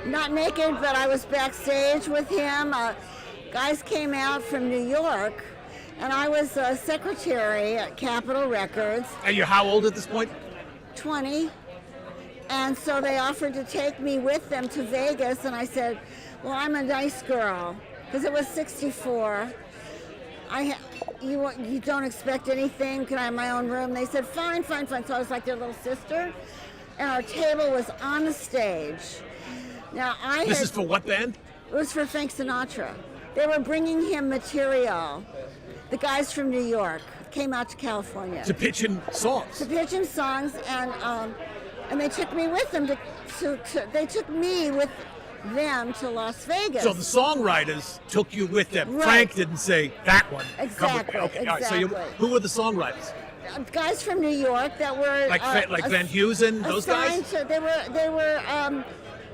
Not naked, but I was backstage with him. Guys came out from New York, and I was a secretary at Capitol Records. And you're how old at this point? 20. And so they offered to take me with them to Vegas, and I said, well, I'm a nice girl, because it was 64. You don't expect anything, can I have my own room? They said, fine, fine, fine. So I was like their little sister, and our table was on the stage. Now This is for what band? It was for Frank Sinatra. They were bringing him material. The guys from New York came out to California. To pitch in songs. To pitch in songs, and they took me with them they took me with them to Las Vegas. So the songwriters took you with them. Right. Frank didn't say that one. Exactly. Okay. Exactly. All right. So who were the songwriters? Guys from New York that were like Van Heusen, those guys. They were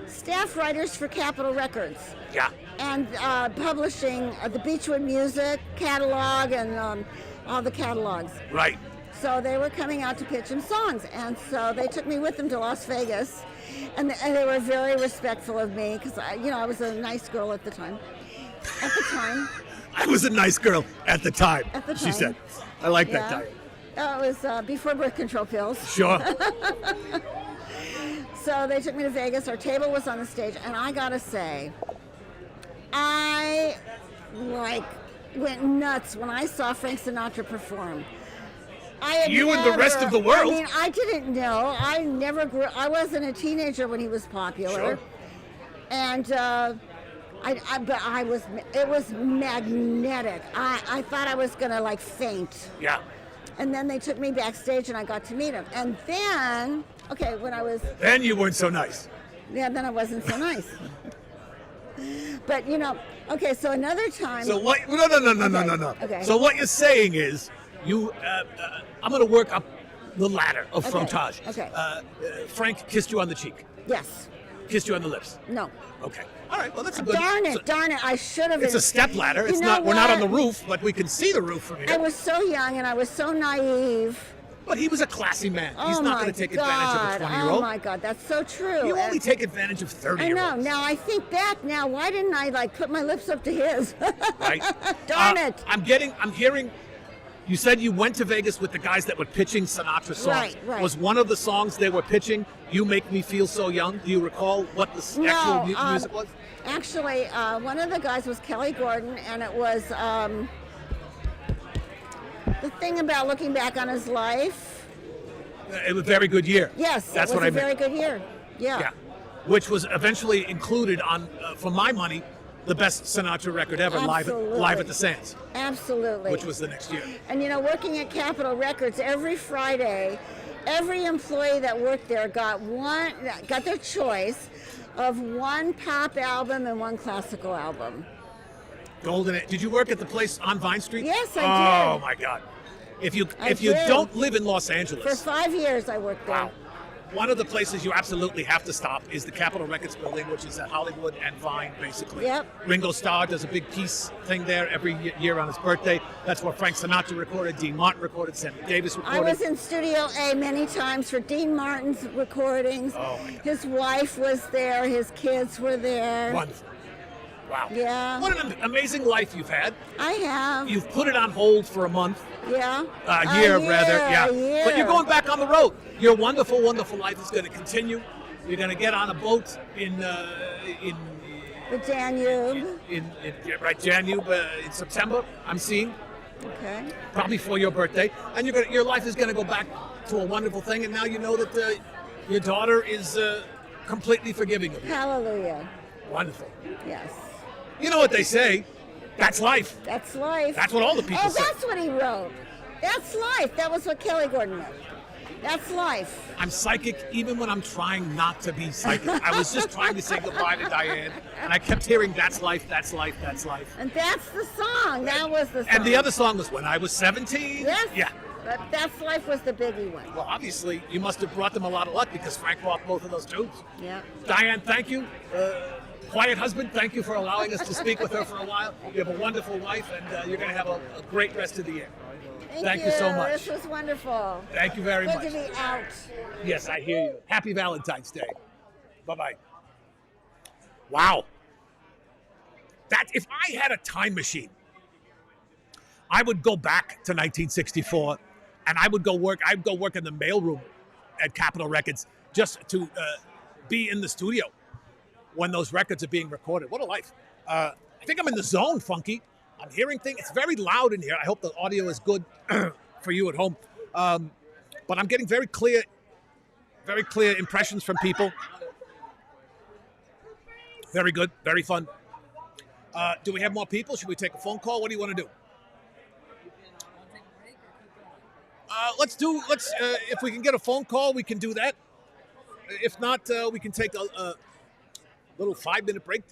staff writers for Capitol Records. Yeah. And publishing the Beachwood Music catalog and all the catalogs. Right. So they were coming out to pitch him songs, and so they took me with them to Las Vegas, and they were very respectful of me because I was a nice girl at the time. I was a nice girl at the time. At the time. She said. I like that time. It was before birth control pills. Sure. So they took me to Vegas. Our table was on the stage, and I gotta say, I went nuts when I saw Frank Sinatra perform. You and the rest of the world. I mean, I didn't know. I never grew. I wasn't a teenager when he was popular, sure. And but I was. It was magnetic. I thought I was gonna faint. Yeah. And then they took me backstage, and I got to meet him. And then, when I was. Then you weren't so nice. Yeah, then I wasn't so nice. But so another time. So what? No. Okay. So what you're saying is, I'm going to work up the ladder of frontage. Okay. Frank kissed you on the cheek. Yes. Kissed you on the lips. No. Okay. All right. Well, that's a good. Darn it! I should have. It's a step ladder. It's not. We're not on the roof, but we can see the roof from here. I was so young and I was so naive. But he was a classy man. He's not going to take advantage of a 20-year-old. Oh my God, that's so true. You only take advantage of 30-year-olds. I know. Now I think back. Now, why didn't I put my lips up to his? Right. Darn it. I'm hearing. You said you went to Vegas with the guys that were pitching Sinatra songs. Right. Was one of the songs they were pitching "You Make Me Feel So Young"? Do you recall what the actual music was? Actually, one of the guys was Kelly Gordon, and it was the thing about looking back on his life. It was a very good year. Yes, that's it was what I a meant. very good year. Yeah. Which was eventually included on, for my money, the best Sinatra record ever, live at the Sands. Absolutely. Which was the next year. And working at Capitol Records every Friday, every employee that worked there got their choice of one pop album and one classical album. Golden Age. Did you work at the place on Vine Street? Yes, I did. did. Oh my God! If you did. don't live in Los Angeles, for 5 years I worked there. Wow. One of the places you absolutely have to stop is the Capitol Records building, which is at Hollywood and Vine, basically. Yep. Ringo Starr does a big peace thing there every year on his birthday. That's where Frank Sinatra recorded, Dean Martin recorded, Sammy Davis recorded. I was in Studio A many times for Dean Martin's recordings. Oh my God. His wife was there. His kids were there. Wonderful. Wow. Yeah. What an amazing life you've had. I have. You've put it on hold for a month. Yeah. A year, rather. Yeah. A year. But you're going back on the road. Your wonderful, wonderful life is going to continue. You're going to get on a boat in the Danube. Danube in September. I'm seeing. Okay. Probably for your birthday, and your life is going to go back to a wonderful thing. And now you know that your daughter is completely forgiving of you. Hallelujah. Wonderful. Yes. You know what they say? That's life. That's life. That's what all the people say. Oh, that's what he wrote. That's life. That was what Kelly Gordon wrote. That's life. I'm psychic even when I'm trying not to be psychic. I was just trying to say goodbye to Diane, and I kept hearing that's life, that's life, that's life. And that's the song. That was the song. And the other song was When I Was 17. Yes. Yeah. But That's Life was the biggie one. Well, obviously, you must have brought them a lot of luck because Frank walked both of those tunes. Yeah. Diane, thank you. Quiet husband, thank you for allowing us to speak with her for a while. You have a wonderful wife, and you're going to have a great rest of the year. Thank you so much. This was wonderful. Thank you very much. Good to be out. Yes, I hear you. Happy Valentine's Day. Bye-bye. Wow. That if I had a time machine, I would go back to 1964, and I would go work. I'd go work in the mailroom at Capitol Records just to be in the studio when those records are being recorded. What a life. I think I'm in the zone, Funky. I'm hearing things. It's very loud in here. I hope the audio is good for you at home. But I'm getting very clear impressions from people. Very good. Very fun. Do we have more people? Should we take a phone call? What do you want to do? If we can get a phone call, we can do that. If not, we can take a little 5-minute break.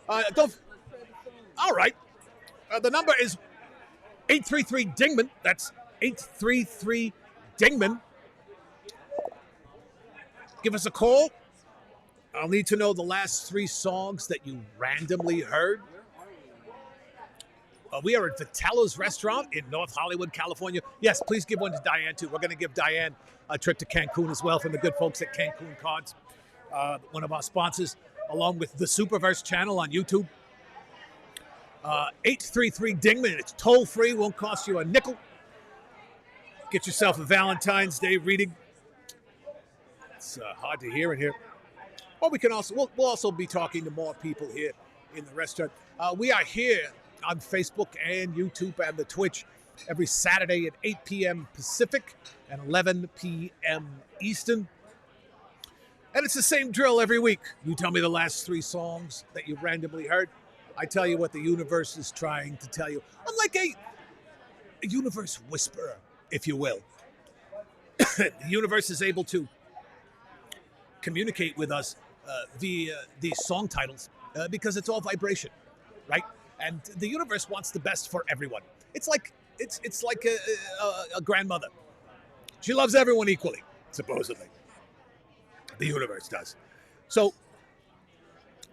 All right. The number is 833-DINGMAN. That's 833-DINGMAN. Give us a call. I'll need to know the last 3 songs that you randomly heard. We are at Vitello's restaurant in North Hollywood, California. Yes, please give one to Diane, too. We're going to give Diane a trip to Cancun as well from the good folks at Cancun Cards, one of our sponsors, along with the Superverse channel on YouTube. 833-DINGMAN. It's toll-free, won't cost you a nickel. Get yourself a Valentine's Day reading. It's hard to hear in here. Or we can we'll also be talking to more people here in the restaurant. We are here on Facebook and YouTube and the Twitch every Saturday at 8 p.m. Pacific and 11 p.m. Eastern. And it's the same drill every week. You tell me the last 3 songs that you randomly heard. I tell you what the universe is trying to tell you. I'm like a universe whisperer, if you will. The universe is able to communicate with us via these song titles because it's all vibration, right? And the universe wants the best for everyone. It's like a grandmother. She loves everyone equally, supposedly. The universe does. So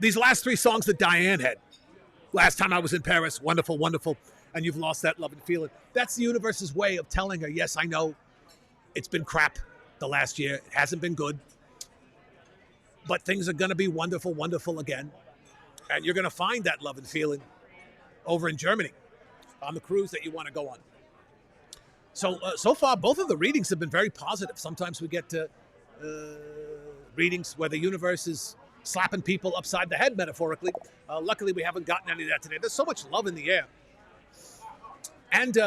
these last 3 songs that Diane had, Last Time I Was in Paris, Wonderful, Wonderful, and You've Lost That Love and Feeling. That's the universe's way of telling her, yes, I know it's been crap the last year. It hasn't been good. But things are going to be wonderful, wonderful again. And you're going to find that love and feeling over in Germany on the cruise that you want to go on. So far, both of the readings have been very positive. Sometimes we get readings where the universe is slapping people upside the head, metaphorically. Luckily, we haven't gotten any of that today. There's so much love in the air. And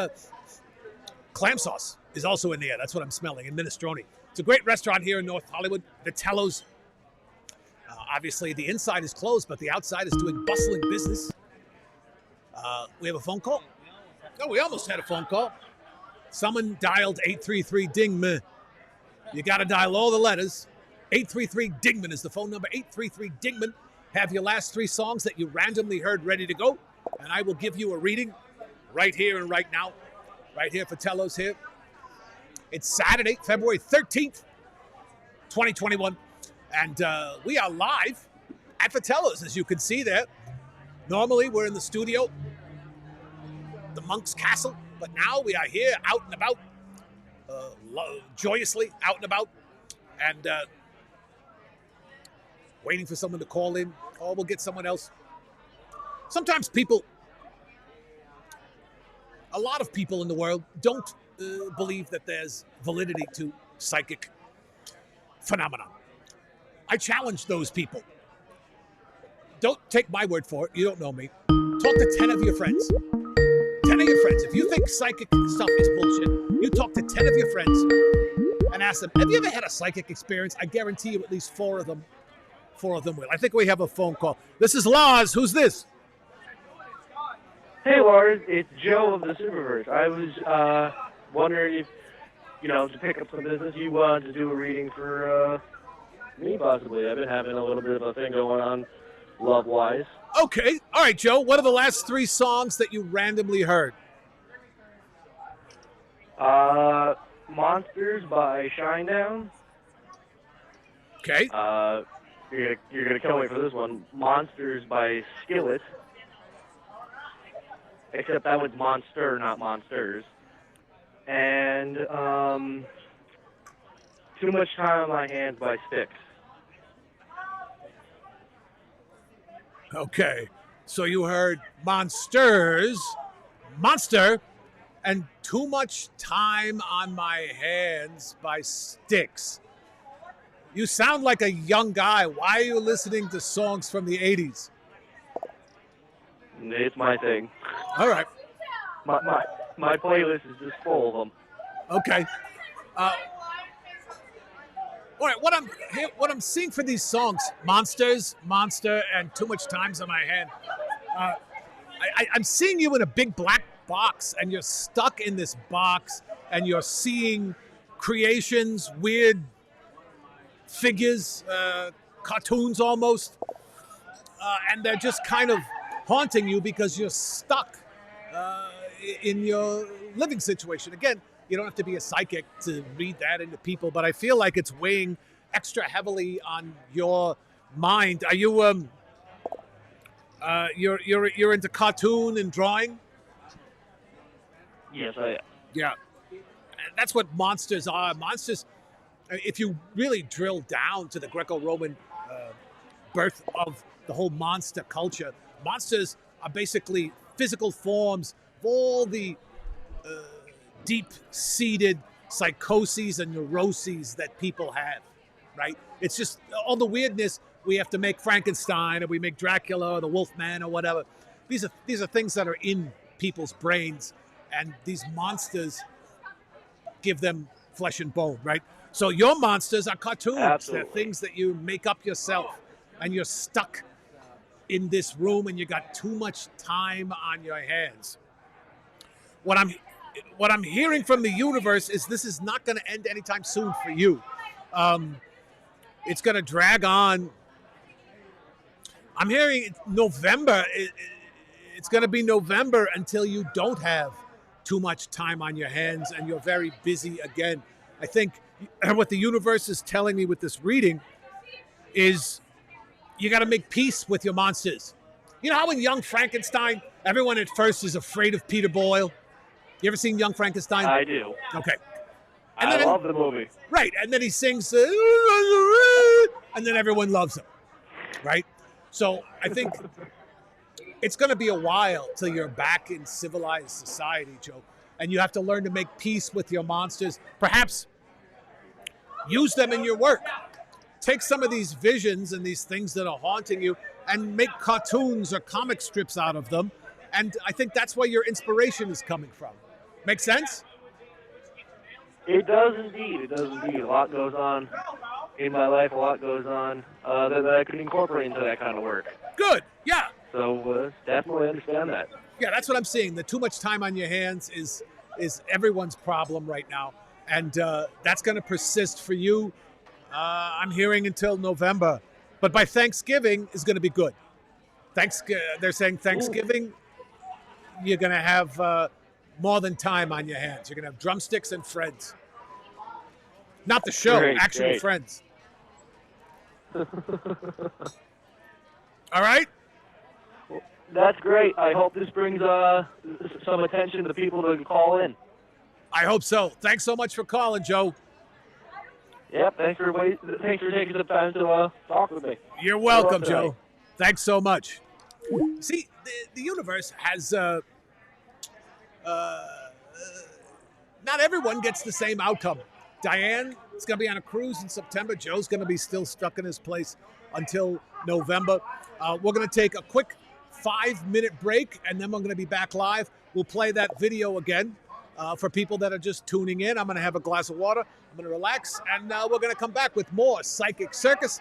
clam sauce is also in the air. That's what I'm smelling, and minestrone. It's a great restaurant here in North Hollywood, Vitello's. Obviously, the inside is closed, but the outside is doing bustling business. We have a phone call? Oh, we almost had a phone call. Someone dialed 833-DINGMAN. You got to dial all the letters. 833-DINGMAN is the phone number. 833-DINGMAN. Have your last 3 songs that you randomly heard ready to go, and I will give you a reading right here and right now. Right here, Vitello's here. It's Saturday, February 13th, 2021. And we are live at Vitello's, as you can see there. Normally, we're in the studio, the Monk's Castle, but now we are here out and about, joyously out and about, and waiting for someone to call in, or we'll get someone else. Sometimes a lot of people in the world don't believe that there's validity to psychic phenomenon. I challenge those people. Don't take my word for it. You don't know me. Talk to 10 of your friends. 10 of your friends. If you think psychic stuff is bullshit, you talk to 10 of your friends and ask them, have you ever had a psychic experience? I guarantee you at least 4 of them 4 of them will. I think we have a phone call. This is Lars. Who's this? Hey, Lars. It's Joe of the Superverse. I was wondering if, to pick up some business, you wanted to do a reading for me, possibly. I've been having a little bit of a thing going on love-wise. Okay. All right, Joe. What are the last 3 songs that you randomly heard? Monsters by Shinedown. Okay. You're gonna kill me for this one. Monsters by Skillet. Except that one's Monster, not Monsters. And Too Much Time on My Hands by Styx. Okay. So you heard Monster, and Too Much Time on My Hands by Styx. You sound like a young guy. Why are you listening to songs from the 80s? It's my thing. All right. My playlist is just full of them. Okay. All right. What I'm seeing for these songs, Monster, and Too Much Time's on My Hand. I'm seeing you in a big black box, and you're stuck in this box, and you're seeing creations, weird figures, cartoons almost, and they're just kind of haunting you because you're stuck in your living situation. Again, you don't have to be a psychic to read that into people, but I feel like it's weighing extra heavily on your mind. Are you you're into cartoon and drawing? Yes, I am. Yeah. That's what monsters are. Monsters, if you really drill down to the Greco-Roman birth of the whole monster culture, monsters are basically physical forms of all the deep-seated psychoses and neuroses that people have, right? It's just all the weirdness. We have to make Frankenstein, or we make Dracula, or the Wolfman, or whatever. These are things that are in people's brains, and these monsters give them flesh and bone, right? So your monsters are cartoons. Absolutely. They're things that you make up yourself, and you're stuck in this room, and you got too much time on your hands. What I'm hearing from the universe is this is not going to end anytime soon for you. It's going to drag on. I'm hearing November. It's going to be November until you don't have too much time on your hands and you're very busy again. I think what the universe is telling me with this reading is you got to make peace with your monsters. You know how in Young Frankenstein, everyone at first is afraid of Peter Boyle? You ever seen Young Frankenstein? I do. Okay. And I love the movie. Right, and then he sings, and then everyone loves him, right? So I think it's going to be a while till you're back in civilized society, Joe, and you have to learn to make peace with your monsters. Perhaps use them in your work. Take some of these visions and these things that are haunting you and make cartoons or comic strips out of them, and I think that's where your inspiration is coming from. Make sense? It does indeed. It does indeed. A lot goes on in my life. A lot goes on that I could incorporate into that kind of work. Good. Yeah. So definitely understand that. Yeah, that's what I'm seeing. The too much time on your hands is everyone's problem right now, and that's going to persist for you. I'm hearing until November, but by Thanksgiving is going to be good. They're saying Thanksgiving, you're going to have more than time on your hands. You're going to have drumsticks and friends. Not the show, Great, actual great. friends. All right? That's great. I hope this brings some attention to the people to call in. I hope so. Thanks so much for calling, Joe. Yep. Thanks for taking the time to talk with me. You're welcome, Joe. Thanks so much. See, the universe has not everyone gets the same outcome. Diane is going to be on a cruise in September. Joe's going to be still stuck in his place until November. We're going to take a quick 5-minute break, and then we're going to be back live. We'll play that video again for people that are just tuning in. I'm going to have a glass of water. I'm going to relax, and we're going to come back with more Psychic Circus.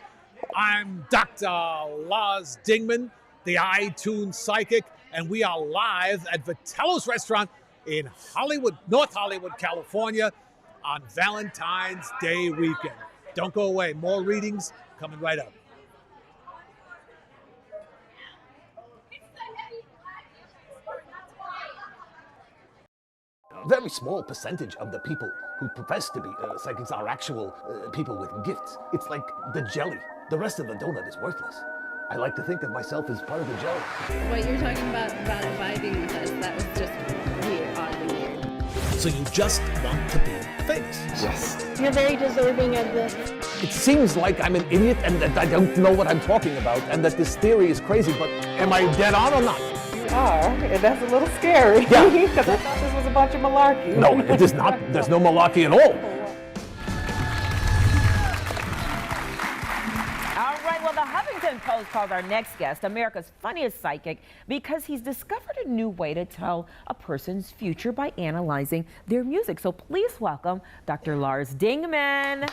I'm Dr. Lars Dingman, the iTunes Psychic, and we are live at Vitello's restaurant in Hollywood, North Hollywood, California on Valentine's Day weekend. Don't go away. More readings coming right up. A very small percentage of the people who profess to be psychics are actual people with gifts. It's like the jelly. The rest of the donut is worthless. I like to think of myself as part of the jelly. What you're talking about vibing with us, that was just weird, oddly weird. So you just want to be famous? Yes. You're very deserving of this. It seems like I'm an idiot and that I don't know what I'm talking about and that this theory is crazy, but am I dead on or not? You are, and that's a little scary. Yeah. Because I thought this was a bunch of malarkey. No, it is not. There's no malarkey at all. All right, well, the Huffington Post called our next guest America's funniest psychic because he's discovered a new way to tell a person's future by analyzing their music. So please welcome Dr. Lars Dingman.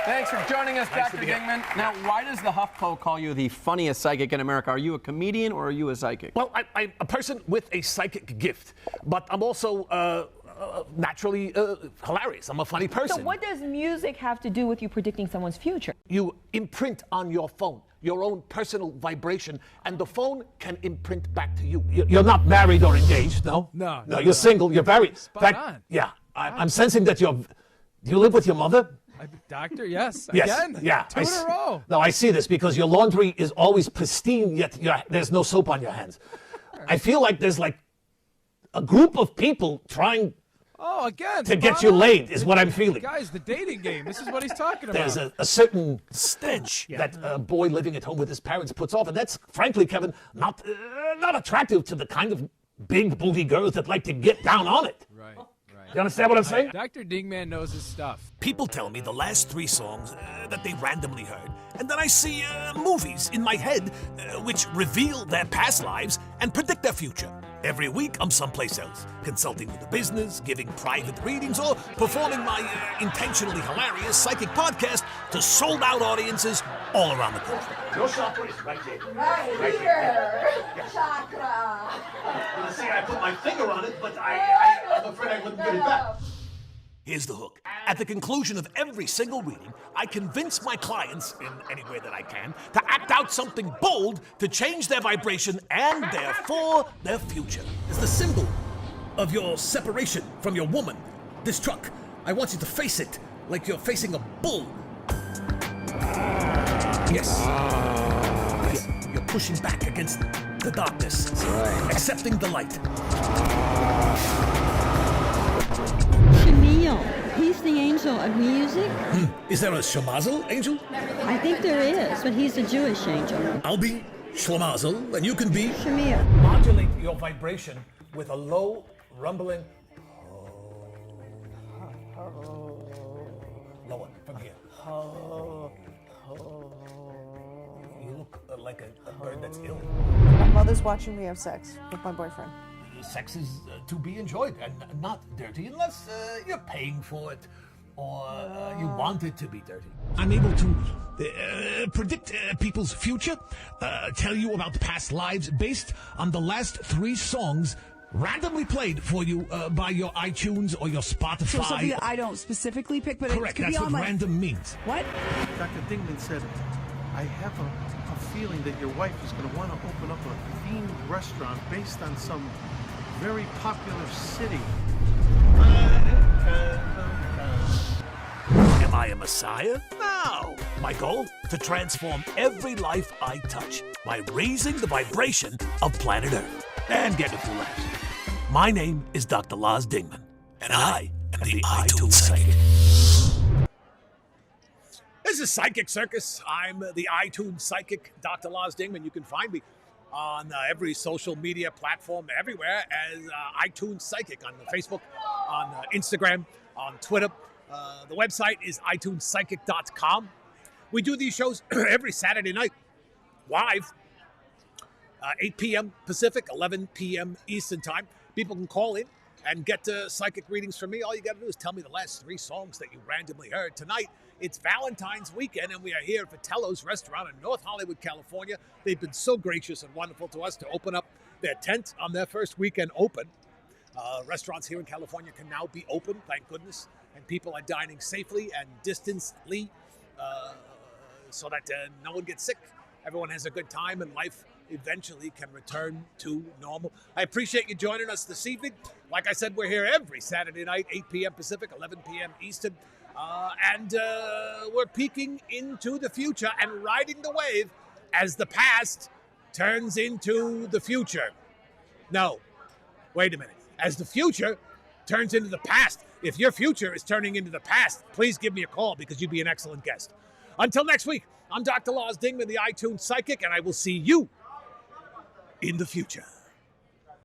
Thanks for joining us, Nice Dr. Dingman. Now, why does the HuffPo call you the funniest psychic in America? Are you a comedian or are you a psychic? Well, I'm a person with a psychic gift, but I'm also naturally hilarious. I'm a funny person. So what does music have to do with you predicting someone's future? You imprint on your phone your own personal vibration, and the phone can imprint back to you. You're not married or engaged, no? No, you're single. You're very. Spot on. Yeah, I'm sensing that you're. Do you live with your mother? Doctor, yes. Yes. Again? Yeah. Two in a row. No, I see this because your laundry is always pristine, yet there's no soap on your hands. I feel like there's like a group of people trying to get you laid is what I'm feeling. Guys, the dating game. This is what he's talking about. There's a certain stench that a boy living at home with his parents puts off, and that's, frankly, Kevin, not attractive to the kind of big booty girls that like to get down on it. Right. You understand what I'm saying? Dr. Dingman knows his stuff. People tell me the last 3 songs that they randomly heard, and then I see movies in my head which reveal their past lives and predict their future. Every week, I'm someplace else, consulting with the business, giving private readings, or performing my intentionally hilarious psychic podcast to sold-out audiences all around the country. Your chakra is right there. Right here. Chakra. You see, I put my finger on it, but I'm afraid I wouldn't get it back. Here's the hook. At the conclusion of every single reading, I convince my clients, in any way that I can, to act out something bold to change their vibration and, therefore, their future. It's the symbol of your separation from your woman. This truck, I want you to face it like you're facing a bull. Yes. You're pushing back against the darkness, accepting the light. Shamil, he's the angel of music. Is there a Shemazel angel? I think there is, but he's a Jewish angel. I'll be Shlomazel, and you can be Shamir. Modulate your vibration with a low, rumbling. Lower from here. You look like a bird that's ill. My mother's watching me have sex with my boyfriend. Sex is to be enjoyed and not dirty unless you're paying for it or you want it to be dirty. I'm able to predict people's future, tell you about past lives based on the last 3 songs randomly played for you by your iTunes or your Spotify. So something that I don't specifically pick, but Correct, it could that's be what on my... random means. What? Dr. Dingman said, I have a feeling that your wife is going to want to open up a themed restaurant based on some very popular city. Am I a messiah? No. My goal? To transform every life I touch by raising the vibration of planet Earth and get a few laughs. My name is Dr. Lars Dingman, and I am the iTunes Psychic. This is Psychic Circus. I'm the iTunes Psychic, Dr. Lars Dingman. You can find me on every social media platform, everywhere, as iTunes Psychic, on Facebook, on Instagram, on Twitter. The website is ituneспsychic.com. We do these shows every Saturday night, live, 8 p.m. Pacific, 11 p.m. Eastern Time. People can call in and get psychic readings from me. All you got to do is tell me the last 3 songs that you randomly heard. Tonight It's Valentine's weekend, and we are here at Vitello's restaurant in North Hollywood, California. They've been so gracious and wonderful to us to open up their tent on their first weekend open. Restaurants here in California can now be open, thank goodness, and people are dining safely and distantly so that no one gets sick. Everyone has a good time, and life eventually can return to normal. I appreciate you joining us this evening. Like I said, we're here every Saturday night, 8 p.m. Pacific, 11 p.m. Eastern. And we're peeking into the future and riding the wave as the past turns into the future. No, wait a minute. As the future turns into the past. If your future is turning into the past, please give me a call because you'd be an excellent guest. Until next week, I'm Dr. Lars Dingman, the iTunes Psychic, and I will see you in the future.